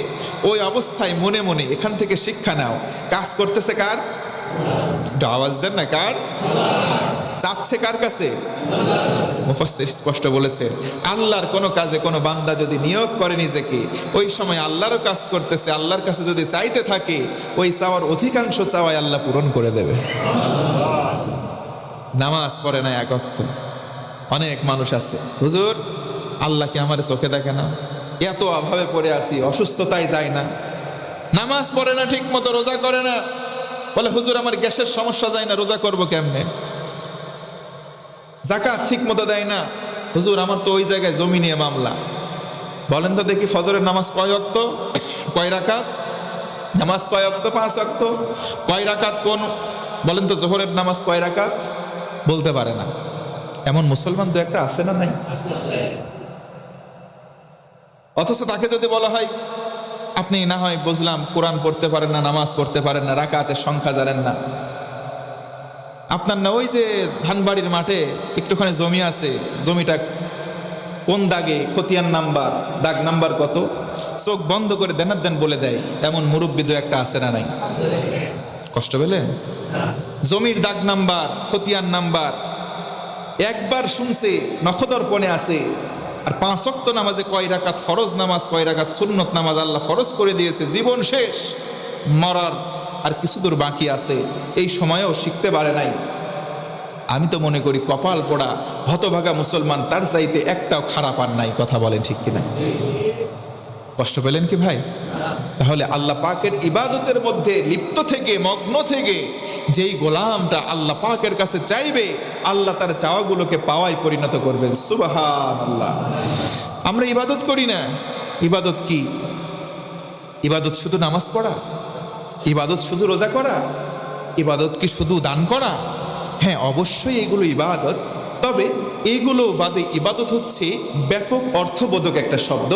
ওই অবস্থায় মনে মনে এখান থেকে শিক্ষা নাও, কাজ করতেছে কার? একটু আওয়াজ দেন না, কার? চাচ্ছে কার কাছে? মুফাসসির স্পষ্ট বলেছে, আল্লাহর কোনো কাজে কোনো বান্দা যদি নিয়োগ করে নিজেকে, ওই সময় আল্লাহরও কাজ করতেছে, আল্লাহর কাছে যদি চাইতে থাকে, ওই চাওয়ার অধিকাংশ চাওয়াই আল্লাহ পূরণ করে দেবে। নামাজ পড়ে না এক ওয়াক্ত, অনেক মানুষ আছে, হুজুর আল্লাহ কি আমার চোখে দেখে না? এত অভাবে পড়ে আছি, অসুস্থতায় যায় না, নামাজ পড়ে না ঠিক মতো, রোজা করে না, বলে হুজুর আমার গ্যাসের সমস্যা যায় না, রোজা করবো কেমনে? যাকাত ঠিক মতো দেয় না, হুজুর আমার তো ওই জায়গায় জমি নিয়ে মামলা। বলেন তো দেখি, ফজরের নামাজ কয় ওয়াক্ত, কয় রাকাত? নামাজ কয় ওয়াক্ত? 5 ওয়াক্ত। কয় রাকাত কোন? বলেন তো জোহরের নামাজ কয় রাকাত? বলতে পারে না। এমন মুসলমান তো একটা আছে না নাই? অথচ তাকে যদি বলা হয়, আপনি না হয় বুঝলাম কোরআন পড়তে পারেন না, নামাজ পড়তে পারেন না, রাকাতের সংখ্যা জানেন না, আপনার না ওই যে ধানবাড়ির মাঠে একটুখানি জমি আছে, জমিটা কোন দাগে, খতিয়ান নাম্বার, দাগ নাম্বার কত, চোখ বন্ধ করে দেন বলে দেয়, এমন মুরব্বি দু একটা আছে না নাই? কষ্ট পেলেন? জমির দাগ নাম্বার, খতিয়ান নাম্বার একবার শুনছে, নখদর্পণে আছে। আর 5 ওয়াক্ত নামাজে কয় রাকাত ফরজ নামাজ, কয় রাকাত সুন্নত নামাজ আল্লাহ ফরজ করে দিয়েছে, জীবন শেষ, মরার আর কিছু দূর বাকি আছে, এই সময়েও শিখতে পারে নাই। আমি তো মনে করি কপাল পোড়া হতভাগা মুসলমান তার চাইতে একটাও খারাপ আর নাই, কথা বলেন ঠিক কিনা? কষ্ট পেলেন কি ভাই? তাহলে আল্লাহ পাকের ইবাদতের মধ্যে লিপ্ত থেকে মগ্ন থেকে যেই গোলামটা আল্লাহ পাকের কাছে চাইবে, আল্লাহ তার চাওয়াগুলোকে পাওয়ায় পরিণত করবেন। সুবহানাল্লাহ। আমরা ইবাদত করি না। ইবাদত কি? ইবাদত শুধু নামাজ পড়া? ইবাদত শুধু রোজা করা? ইবাদত কি শুধু দান করা? হ্যাঁ, অবশ্যই এগুলো ইবাদত। তবে এইগুলো বাদে ইবাদত হচ্ছে ব্যাপক অর্থবোধক একটা শব্দ।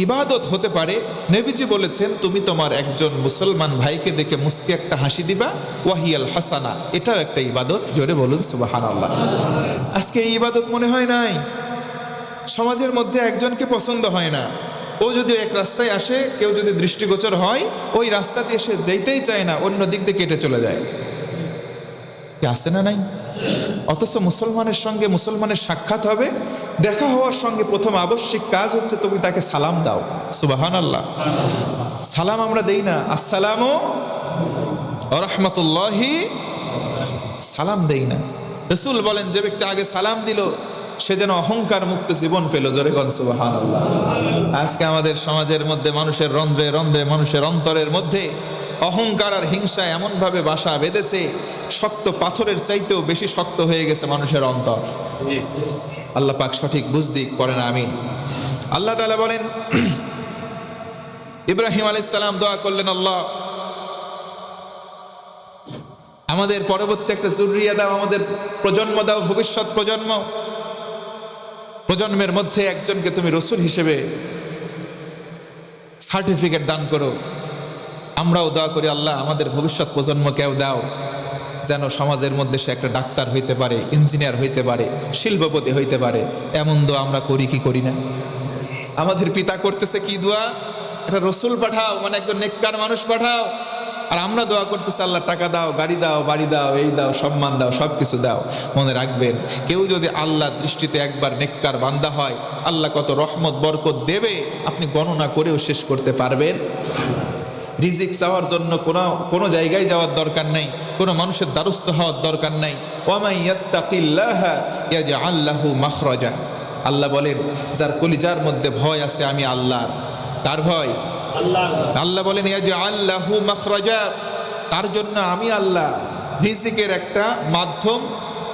ইবাদত হতে পারে, নবীজি বলেছেন, তুমি তোমার একজন মুসলমান ভাইকে দেখে মুস্কি একটা হাসি দিবা, ওয়াহিয়াল হাসানা, এটাও একটা ইবাদত। জোরে বলুন সুবহানাল্লাহ। আজকে এই ইবাদত মনে হয় নাই। সমাজের মধ্যে একজনকে পছন্দ হয় না, ও যদি এক রাস্তায় আসে, কেউ যদি দৃষ্টিগোচর হয়, ওই রাস্তাতে এসে যেতেই চায় না, অন্য দিক দিয়ে কেটে চলে যায়। আছে না নাই? অথচ মুসলমানের সঙ্গে মুসলমানের সাক্ষাৎ হবে, দেখা হওয়ার সঙ্গে প্রথম আবশ্যিক কাজ হচ্ছে তুমি তাকে সালাম দাও। সুবহানাল্লাহ। সালাম আমরা দেই না, আসসালামু ওয়া রাহমাতুল্লাহি, সালাম দেই না। রাসূল বলেন, যে ব্যক্তি আগে সালাম দিল সে যেন অহংকার মুক্ত জীবন পেল। জোরে বলেন সুবহানাল্লাহ। আজকে আমাদের সমাজের মধ্যে মানুষের রন্ধ্রে রন্ধ্রে, মানুষের অন্তরের মধ্যে অহংকার আর হিংসা এমনভাবে বাসা বেঁধেছে, শক্ত পাথরের চাইতেও বেশি শক্ত হয়ে গেছে মানুষের অন্তর। আল্লাহ পাক সঠিক বুঝ দিক, পড়েন আমিন। আল্লাহ তাআলা বলেন, ইব্রাহিম আলাইহিস সালাম দোয়া করলেন, আল্লাহ আমাদের পরবর্তী একটা যুররিয়া দাও, আমাদের প্রজন্ম দাও, ভবিষ্যৎ প্রজন্মের মধ্যে একজনকে তুমি রসুল হিসেবে সার্টিফিকেট দান করো। আমরাও দোয়া করি, আল্লাহ আমাদের ভবিষ্যৎ প্রজন্মকেও দাও, যেন সমাজের মধ্যে সে একটা ডাক্তার হইতে পারে, ইঞ্জিনিয়ার হইতে পারে, শিল্পপতি হইতে পারে। এমন দোয়া আমরা করি কি করি না? আমাদের পিতা করতেছে কি দোয়া? একটা রসুল পাঠাও, মানে একজন নেককার মানুষ পাঠাও। আর আমরা দোয়া করতেছি, আল্লাহ টাকা দাও, গাড়ি দাও, বাড়ি দাও, এই দাও, সম্মান দাও, সব কিছু দাও। মনে রাখবেন, কেউ যদি আল্লাহর দৃষ্টিতে একবার নেককার বান্দা হয়, আল্লাহ কত রহমত বরকত দেবে আপনি গণনা করেও শেষ করতে পারবেন। রিজিক চাওয়ার জন্য কোনো জায়গায় যাওয়ার দরকার নাই, কোনো মানুষের দ্বারস্থ হওয়ার দরকার নাই। ওয়ামান ইয়াত্তাকিল্লাহা ইয়াজআল লাহু মাখরাজা। আল্লাহ বলেন, যার কলিজার মধ্যে ভয় আছে আমি আল্লাহর। কার ভয়? আল্লাহ। আল্লাহ বলেন, ইয়াজআল লাহু মাখরাজা, তার জন্য আমি আল্লাহ রিজিকের একটা মাধ্যম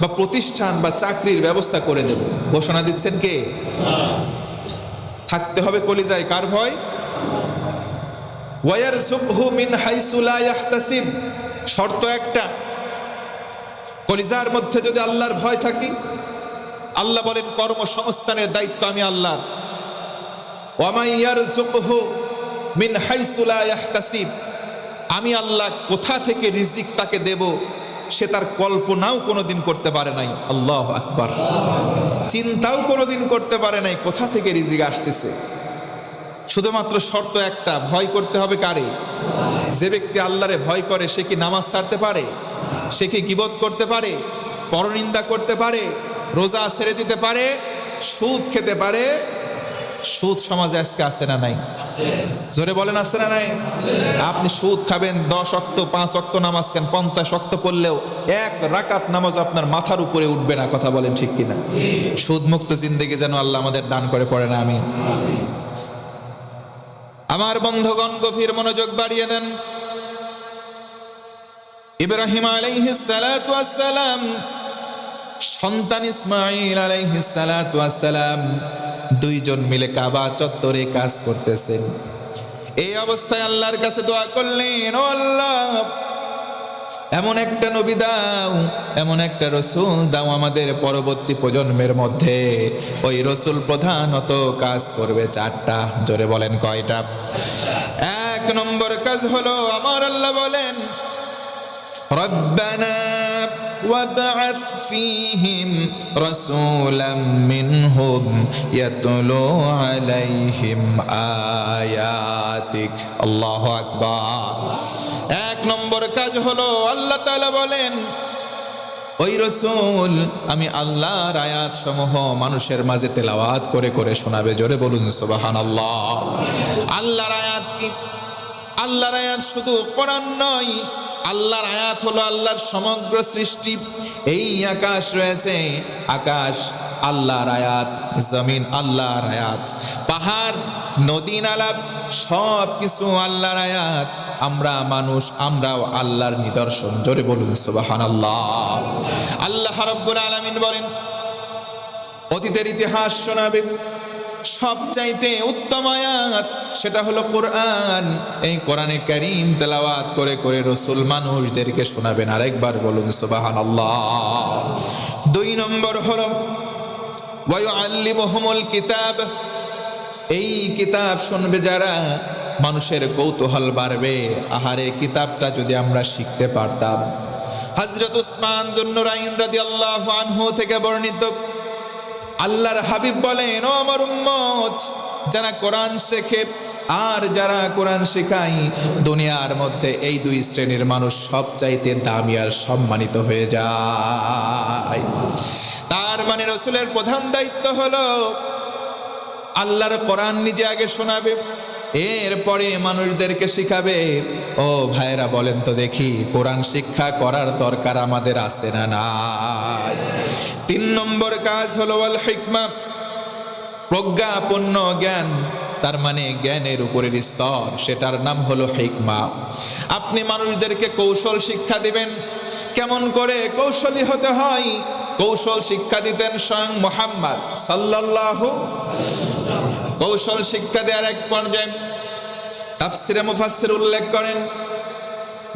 বা প্রতিষ্ঠান বা চাকরির ব্যবস্থা করে দেব। ঘোষণা দিচ্ছেন কে? থাকতে হবে কলিজায় কার ভয়? ওয়ায়ারযুকহু মিন হাইসু লা ইয়াহতাসিব। শর্ত একটা, কলিজার মধ্যে যদি আল্লাহর ভয় থাকে, আল্লাহ বলেন কর্মসংস্থানের দায়িত্ব আমি আল্লাহর। ওয়া মান ইয়ারযুকহু মিন হাইসু লা ইয়াহতাসিব, আমি আল্লাহ কোথা থেকে রিজিক তাকে দেব সে তার কল্পনাও কোনোদিন করতে পারে নাই। আল্লাহু আকবার। চিন্তাও কোনোদিন করতে পারে নাই কোথা থেকে রিজিক আসতেছে। শুধুমাত্র শর্ত একটা, ভয় করতে হবে কারে? যে ব্যক্তি আল্লাহরে ভয় করে সে কি নামাজ ছাড়তে পারে? সে কি গীবত করতে পারে? পরনিন্দা করতে পারে? রোজা ছেড়ে দিতে পারে? সুদ খেতে পারে? সুদ সমাজে আজকে আছে না নাই? জোরে বলেন আছে না নাই? আপনি সুদ খাবেন, 10 ওয়াক্ত 5 ওয়াক্ত নামাজ কেন 50 ওয়াক্ত পড়লেও এক রাকাত নামাজ আপনার মাথার উপরে উঠবে না। কথা বলেন ঠিক কিনা? সুদ মুক্ত জিন্দেগি যেন আল্লাহ আমাদের দান করে, পড়েন আমিন। আমার বন্ধুগণ, গভীর মনোযোগ বাড়িয়ে দেন। ইব্রাহিম আলাইহিস সালাতু ওয়াস সালাম, সন্তান ইসমাঈল আলাইহিস সালাতু ওয়াস সালাম দুইজন মিলে কাবা চত্বরে কাজ করতেছেন। এই অবস্থায় আল্লাহর কাছে দোয়া করলেন, ও আল্লাহ এমন একটা নবী দাও, এমন একটা রসুল দাও আমাদের পরবর্তী প্রজন্মের মধ্যে। ওই রসুল প্রধানত কাজ করবে 4টা। জোরে বলেন কয়টা? 1 নম্বর কাজ হলো, আমার আল্লাহ বলেন, রব্বানা ওয়াবআথ ফীহিম রাসূলাম মিনহুম ইয়াতলু আলাইহিম আয়াতিক। আল্লাহু আকবার। 1 নম্বর কাজ হলো, আল্লাহ তাআলা বলেন, ওই রসুল আমি আল্লাহর আয়াত সমূহ মানুষের মাঝে তেলাওয়াত করে করে শোনাবে। জোরে বলুন সুবহানাল্লাহ। আল্লাহর আয়াত কি? আল্লাহর আয়াত শুধু কোরআন নয়, আল্লাহর আয়াত হলো আল্লাহর সমগ্র সৃষ্টি। এই আকাশ রয়েছে, আকাশ আল্লাহর আয়াত, জমিন আল্লাহর আয়াত, পাহাড় নদী নালা সব কিছু আল্লাহর আয়াত। আমরা মানুষ, আমরাও আল্লাহর নিদর্শন। জোরে বলুন সুবহানাল্লাহ। আল্লাহ রাব্বুল আলামিন বলেন, অতীতের ইতিহাস শোনাবে, সবচাইতে উত্তম আয়াত সেটা হলো কোরআন। এই কোরআনে কারীম তেলাওয়াত করে করে রাসূল মানুষদেরকে শোনাবেন। আরেকবার বলুন সুবহানাল্লাহ। 2 নম্বর হলো ওয়া ইউআল্লিমুহুমুল কিতাব। এই কিতাব শুনবে যারা, মানুষের কৌতূহল বাড়বে। আহারে, কিতাবটা যদি আমরা শিখতে পারতাম। হযরত উসমান যুন্নুরাইন রাদিয়াল্লাহু আনহু থেকে বর্ণিত, আল্লাহর হাবিব বলেন, ও আমার উম্মত, যারা কোরআন শেখে আর যারা কোরআন শেখায়, দুনিয়ার মধ্যে এই 2 শ্রেণীর মানুষ সবচাইতে দামি আর সম্মানিত হয়ে যায়। তার মানে রাসূলের প্রধান দায়িত্ব হলো আল্লাহর কোরআন নিজে আগে শোনাবে, এরপরে মানুষদেরকে শিখাবে। ও ভাইরা, বলেন তো দেখি, কোরআন শিক্ষা করার দরকার আমাদের আছে না নাই? 3 নম্বর কাজ হলো ওয়াল হিকমা, প্রজ্ঞাপূর্ণ জ্ঞান। তার মানে জ্ঞানের উপরের স্তর, সেটার নাম হলো হিকমা। আপনি মানুষদেরকে কৌশল শিক্ষা দিবেন, কেমন করে কৌশলী হতে হয়, কৌশল শিক্ষা দিতেন স্বয়ং মুহাম্মদ সাল্লাল্লাহু। কৌশল শিক্ষা দেওয়ার এক পর্যায়ে তাফসিরে মুফাসসির উল্লেখ করেন,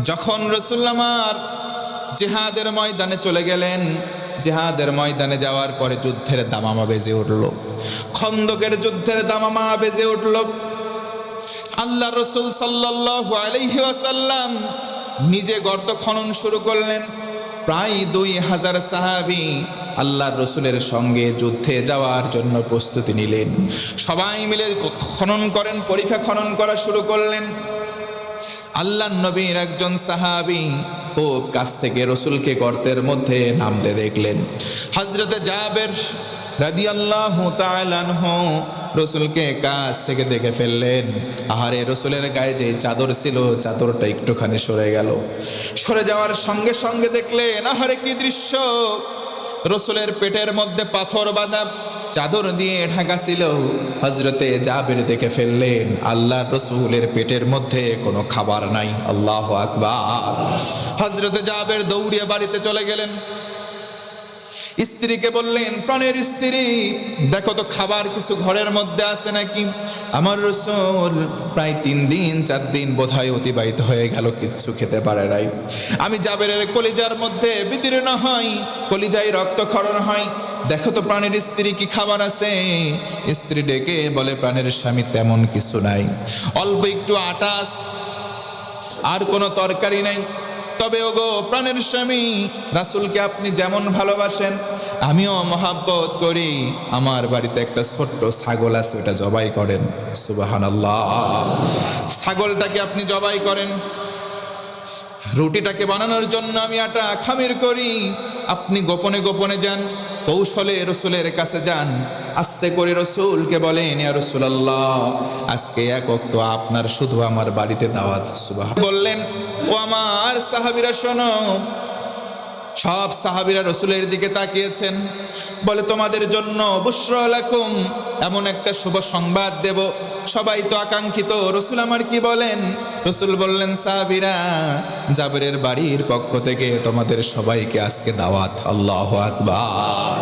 যখন রাসূলুল্লাহ আমার জিহাদের ময়দানে চলে গেলেন, জিহাদের ময়দানে যাওয়ার পরে যুদ্ধের দামামা বেজে উঠল, খন্দকের যুদ্ধের দামামা বেজে উঠল। আল্লাহ রাসূল সাল্লাল্লাহু আলাইহি ওয়াসাল্লাম নিজে গর্ত খনন শুরু করলেন। প্রায় 2000 সাহাবী আল্লাহর রাসূলের সঙ্গে যুদ্ধে যাওয়ার জন্য প্রস্তুতি নিলেন। সবাই মিলে খনন করেন, পরীক্ষা খনন করা শুরু করলেন। আল্লাহর নবীর একজন সাহাবী খুব কাছ থেকে রাসূলকে গর্তের মধ্যে নামতে দেখলেন। হযরতে জাবের রাদিয়াল্লাহু তাআলা আনহু রাসূলকে কাছ থেকে দেখে ফেললেন। আহারে, রাসূলের গায়ে যে চাদর ছিল, চাদরটা একটুখানি সরে গেল। সরে যাওয়ার সঙ্গে সঙ্গে দেখলেন, আহারে কি দৃশ্য! রাসূলের পেটের মধ্যে পাথর বাঁধা, চাদর দিয়ে ঢাকা ছিল। হযরতে জাবের দেখে ফেললেন, আল্লাহর রাসূলের পেটের মধ্যে কোনো খাবার নাই। আল্লাহু আকবার। হযরতে জাবের দৌড়িয়ে বাড়িতে চলে গেলেন। স্ত্রীকে বললেন, প্রাণের স্ত্রী, দেখো তো খাবার কিছু ঘরের মধ্যে আছে নাকি। আমার রাসূল প্রায় 3 দিন 4 দিন বোধহয় অতিবাহিত হয়ে গেল, কিচ্ছু খেতে পারে নাই। আমি জাবেরের কলিজার মধ্যে বিদীর্ণ হই, কলিজায় রক্তক্ষরণ হয়, দেখো তো প্রাণের স্ত্রী কি খাবার আছে। স্ত্রী ডেকে বলে, প্রাণের স্বামী তেমন কিছু নাই, অল্প একটু আটা আছে, আর কোনো তরকারি নাই। তবে ওগো প্রাণের স্বামী, রাসূলকে আপনি যেমন ভালোবাসেন আমিও মহাব্বত করি, আমার বাড়িতে একটা ছোট্ট ছাগল আছে, ওটা জবাই করেন। সুবহানাল্লাহ। ছাগলটাকে আপনি জবাই করেন, রুটিটাকে বানানোর জন্য আমি আটা খামির করি, আপনি গোপনে গোপনে যান, কৌশলে রাসূলের কাছে যান, আস্তে করে রাসূলকে বলেন, ইয়া রাসূলুল্লাহ, আজকে এক ওয়াক্ত আপনার শুধু আমার বাড়িতে দাওয়াত। সুবহানাল্লাহ। বললেন, ও আমার সাহাবীরা শোনো। সব সাহাবীরা রাসূলের দিকে তাকিয়েছেন। বলে, তোমাদের জন্য বুশরা লাকুম, এমন একটা শুভ সংবাদ দেব, সবাই তো আকাঙ্ক্ষিত। রাসূল আমার কি বলেন? রাসূল বললেন, সাহাবীরা, জাবেরের বাড়ির পক্ষ থেকে তোমাদের সবাইকে আজকে দাওয়াত। আল্লাহু আকবার।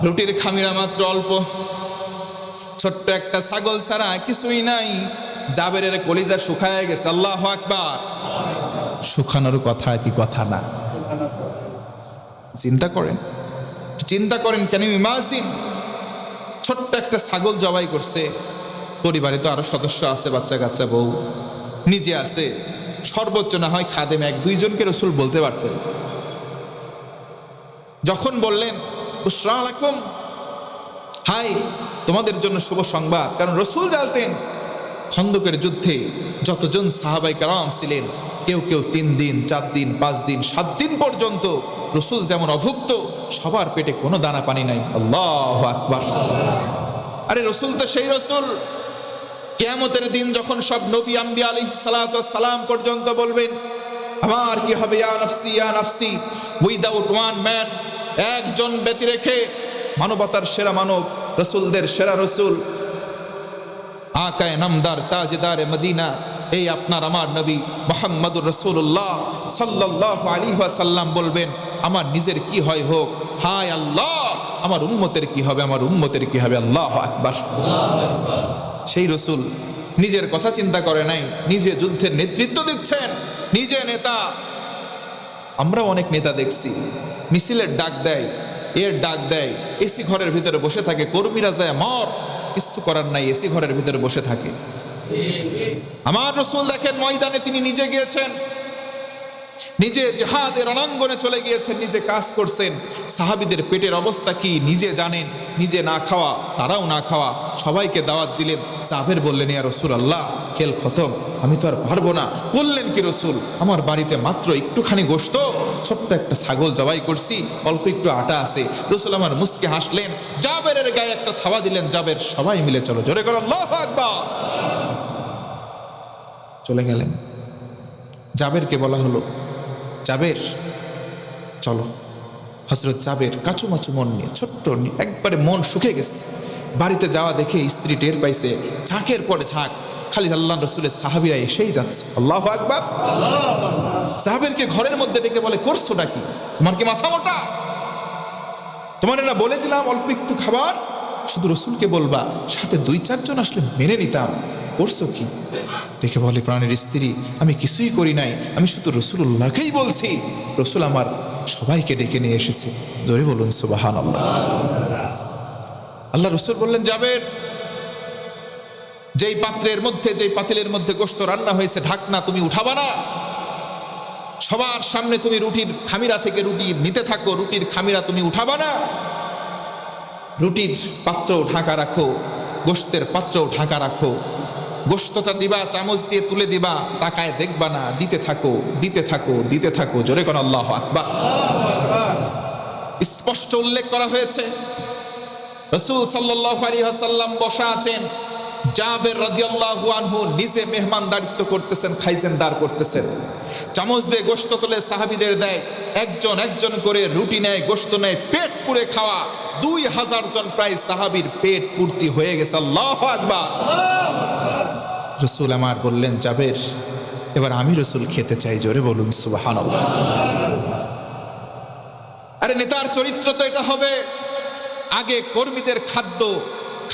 রুটির খামিরা মাত্র অল্প, ছোট্ট একটা ছাগল ছাড়া কিছুই নাই। জাবেরের কলিজা শুকায় গেছে। আল্লাহু আকবার। শুকানোর কথা কি কথা না? চিন্তা করেন, কেন ইমাজিন, ছোট্ট একটা ছাগল জবাই করছে। পরিবারে তো আরো সদস্য আছে, বাচ্চা কাচ্চা, বউ, নিজে আছে, সর্বোচ্চ না হয় খাদেম 1-2 জনকে রাসূল বলতে পারতেন। যখন বললেন, বুশরা লাকুম, হাই, তোমাদের জন্য শুভ সংবাদ, কারণ রাসূল জানতেন খন্দকের যুদ্ধে যতজন সাহাবায়ে কেরাম ছিলেন, কেউ কেউ 3 দিন 4 দিন 5 দিন 7 দিন পর্যন্ত রাসূল যেমন অভুক্ত, সবার পেটে কোনো দানা পানি নাই। আল্লাহু আকবার। আরে রাসূল তো সেই রাসূল, কিয়ামতের দিন যখন সব নবী আম্বিয়া আলাইহিস সালাতু ওয়াস সালাম পর্যন্ত বলবেন, আমার কি হবে, ইয়া নাফসি ইয়া নাফসি। উইদাউট ওয়ান ম্যান, একজন ব্যতি রেখে মানবতার সেরা মানব, রসুলদের সেরা রসুল, আকায়ে নামদার তাজদারে মদিনা, এই আপনার আমার নবী মুহাম্মদুর রাসূলুল্লাহ সাল্লাল্লাহু আলাইহি ওয়াসাল্লাম বলবেন আমার নিজের কি হয় হোক, হায় আল্লাহ আমার উম্মতের কি হবে, আমার উম্মতের কি হবে। আল্লাহু আকবার। সেই রসুল নিজের কথা চিন্তা করে নাই, নিজে যুদ্ধের নেতৃত্ব দিচ্ছেন, নিজে নেতা। আমরা অনেক নেতা দেখছি মিছিলের ডাক দেয়, এর ডাক দেয়, এসি ঘরের ভিতরে বসে থাকে, কর্মীরা যায় মর, কিছু করার নাই, এসি ঘরের ভিতরে বসে থাকে। আমার রসুল দেখেন ময়দানে তিনি নিজে গিয়েছেন, নিজে জিহাদের রণাঙ্গনে চলে গিয়েছেন, নিজে কাজ করছেন। সাহাবীদের পেটের অবস্থা কি নিজে জানেন, নিজে না খাওয়া তারাও না খাওয়া, সবাইকে দাওয়াত দিলেন। সাহাবের বললেন ইয়া রাসূলুল্লাহ খেল খতম, আমি তো আর পারবো না। করলেন কি রসুল, আমার বাড়িতে মাত্র একটুখানি গোশত, ছোট্ট একটা ছাগল জবাই করছি, অল্প একটু আটা আছে। রসুল আমার মুস্কে হাসলেন, জাবেরের গায়ে একটা থাবা দিলেন, জাবের সবাই মিলে চলো, জোরে করো আল্লাহু আকবার। চলে গেলেন। জাবেরকে বলা হলো জাবের চলো। হযরত জাবের কাচুমাচু মন নিয়ে, ছোট্ট একবারে মন শুকে গেছে, বাড়িতে যাওয়া দেখে স্ত্রী টের পাইছে, ঝাঁকের পরে ঝাঁক, খালি আল্লাহর রাসূলের সাহাবীরা এসেই যাচ্ছে। আল্লাহু আকবার। জাবেরকে ঘরের মধ্যে ডেকে বলে করছোটা কি, তোমার কি মাথা মোটা? তোমার না বলে দিলাম অল্প একটু খাবার, শুধু রসুলকে বলবা, সাথে 2-4 জন আসলে মেনে নিতাম, করছো কি? দেখে বলে প্রাণের স্ত্রী আমি কিছুই করি নাই, আমি শুধু রসুলুল্লাহকেই বলছি। রসুল আমার সবাইকে ডেকে নিয়ে এসেছে, জোরে বলুন সুবহানাল্লাহ। আল্লাহ রসুল বললেন জাবের, যেই পাত্রের মধ্যে, যেই পাতিলের মধ্যে গোশত রান্না হয়েছে ঢাকনা তুমি উঠাবা না, সবার সামনে তুমি রুটির খামিরা থেকে রুটি নিতে থাকো, রুটির খামিরা তুমি উঠাবা না, রুটির পাত্র ঢাকা রাখো, গোশতের পাত্র ঢাকা রাখো, গোশতটা দিবা চামচ দিয়ে তুলে দিবা, তাকায় দেখবা না, দিতে থাকো দিতে থাকো দিতে থাকো, জোরে কোন আল্লাহু আকবার। স্পষ্ট উল্লেখ করা হয়েছে রাসূল সাল্লাল্লাহু আলাইহি ওয়াসাল্লাম বসা আছেন, জাবের রাদিয়াল্লাহু আনহু নিজে মেহমানদারিত্ব করতেছেন, খাইজেনদার করতেছেন, চামচ দিয়ে গোশত তুলে সাহাবীদের দেয়, একজন একজন করে রুটি নেয়, গোশত নেয়, পেট পুরে খাওয়া। 2000 জন প্রায় সাহাবীর পেট পূর্তি হয়ে গেছে। আল্লাহু আকবার। রসুল আমার বললেন জাবের এবার আমি রসুল খেতে চাই, জোরে বলুন সুবহানাল্লাহ। আরে নেতার চরিত্র তো এটা হবে, আগে কর্মীদের খাদ্য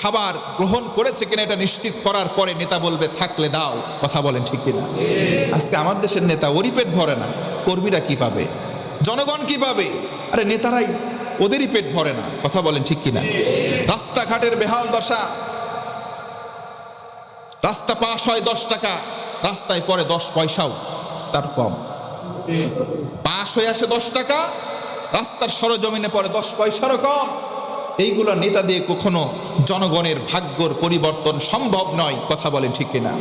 খাবার গ্রহণ করেছে কিনা এটা নিশ্চিত করার পরে নেতা বলবে থাকলে দাও। কথা বলেন ঠিক কিনা? আজকে আমার দেশের নেতা ওরই পেট ভরে না, কর্মীরা কি পাবে, জনগণ কি পাবে? আরে নেতারাই ওদেরই পেট ভরে না। কথা বলেন ঠিক কিনা? রাস্তাঘাটের বেহাল দশা, রাস্তা পাস হয় 10 টাকা, রাস্তায় পরে 10 পয়সাও তার কম, পাস হয়ে আসে 10 টাকা, রাস্তার সরজমিনে পরে 10 পয়সারও কম। এইগুলো নেতা দিয়ে কখনো জনগণের ভাগ্যর পরিবর্তন সম্ভব নয়। কথা বলেন ঠিক কিনা?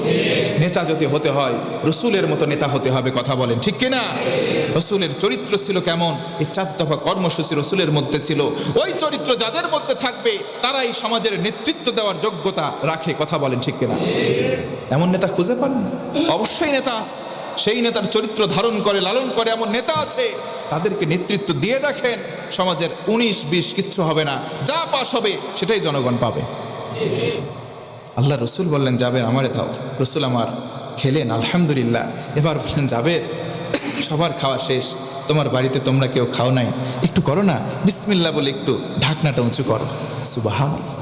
নেতা যদি হতে হয় রসুলের মতো নেতা হতে হবে। কথা বলেন ঠিক কিনা? রসুলের চরিত্র ছিল কেমন? এই 4 দফা কর্মসূচি রসুলের মধ্যে ছিল। ওই চরিত্র যাদের মধ্যে থাকবে তারাই সমাজের নেতৃত্ব দেওয়ার যোগ্যতা রাখে। কথা বলেন ঠিক কিনা? এমন নেতা খুঁজে পান? অবশ্যই নেতা আছে, সেই নেতার চরিত্র ধারণ করে লালন করে এমন নেতা আছে, তাদেরকে নেতৃত্ব দিয়ে দেখেন, সমাজের 19-20 কিচ্ছু হবে না, যা পাস হবে সেটাই জনগণ পাবে। আল্লাহ রসুল বললেন জাবের আমারে দাও। রসুল আমার খেলেন, আলহামদুলিল্লাহ। এবার বললেন জাবের সবার খাওয়া শেষ, তোমার বাড়িতে তোমরা কেউ খাও নাই, একটু করো না, বিসমিল্লাহ বলে একটু ঢাকনাটা উঁচু করো। সুবহানাল্লাহ।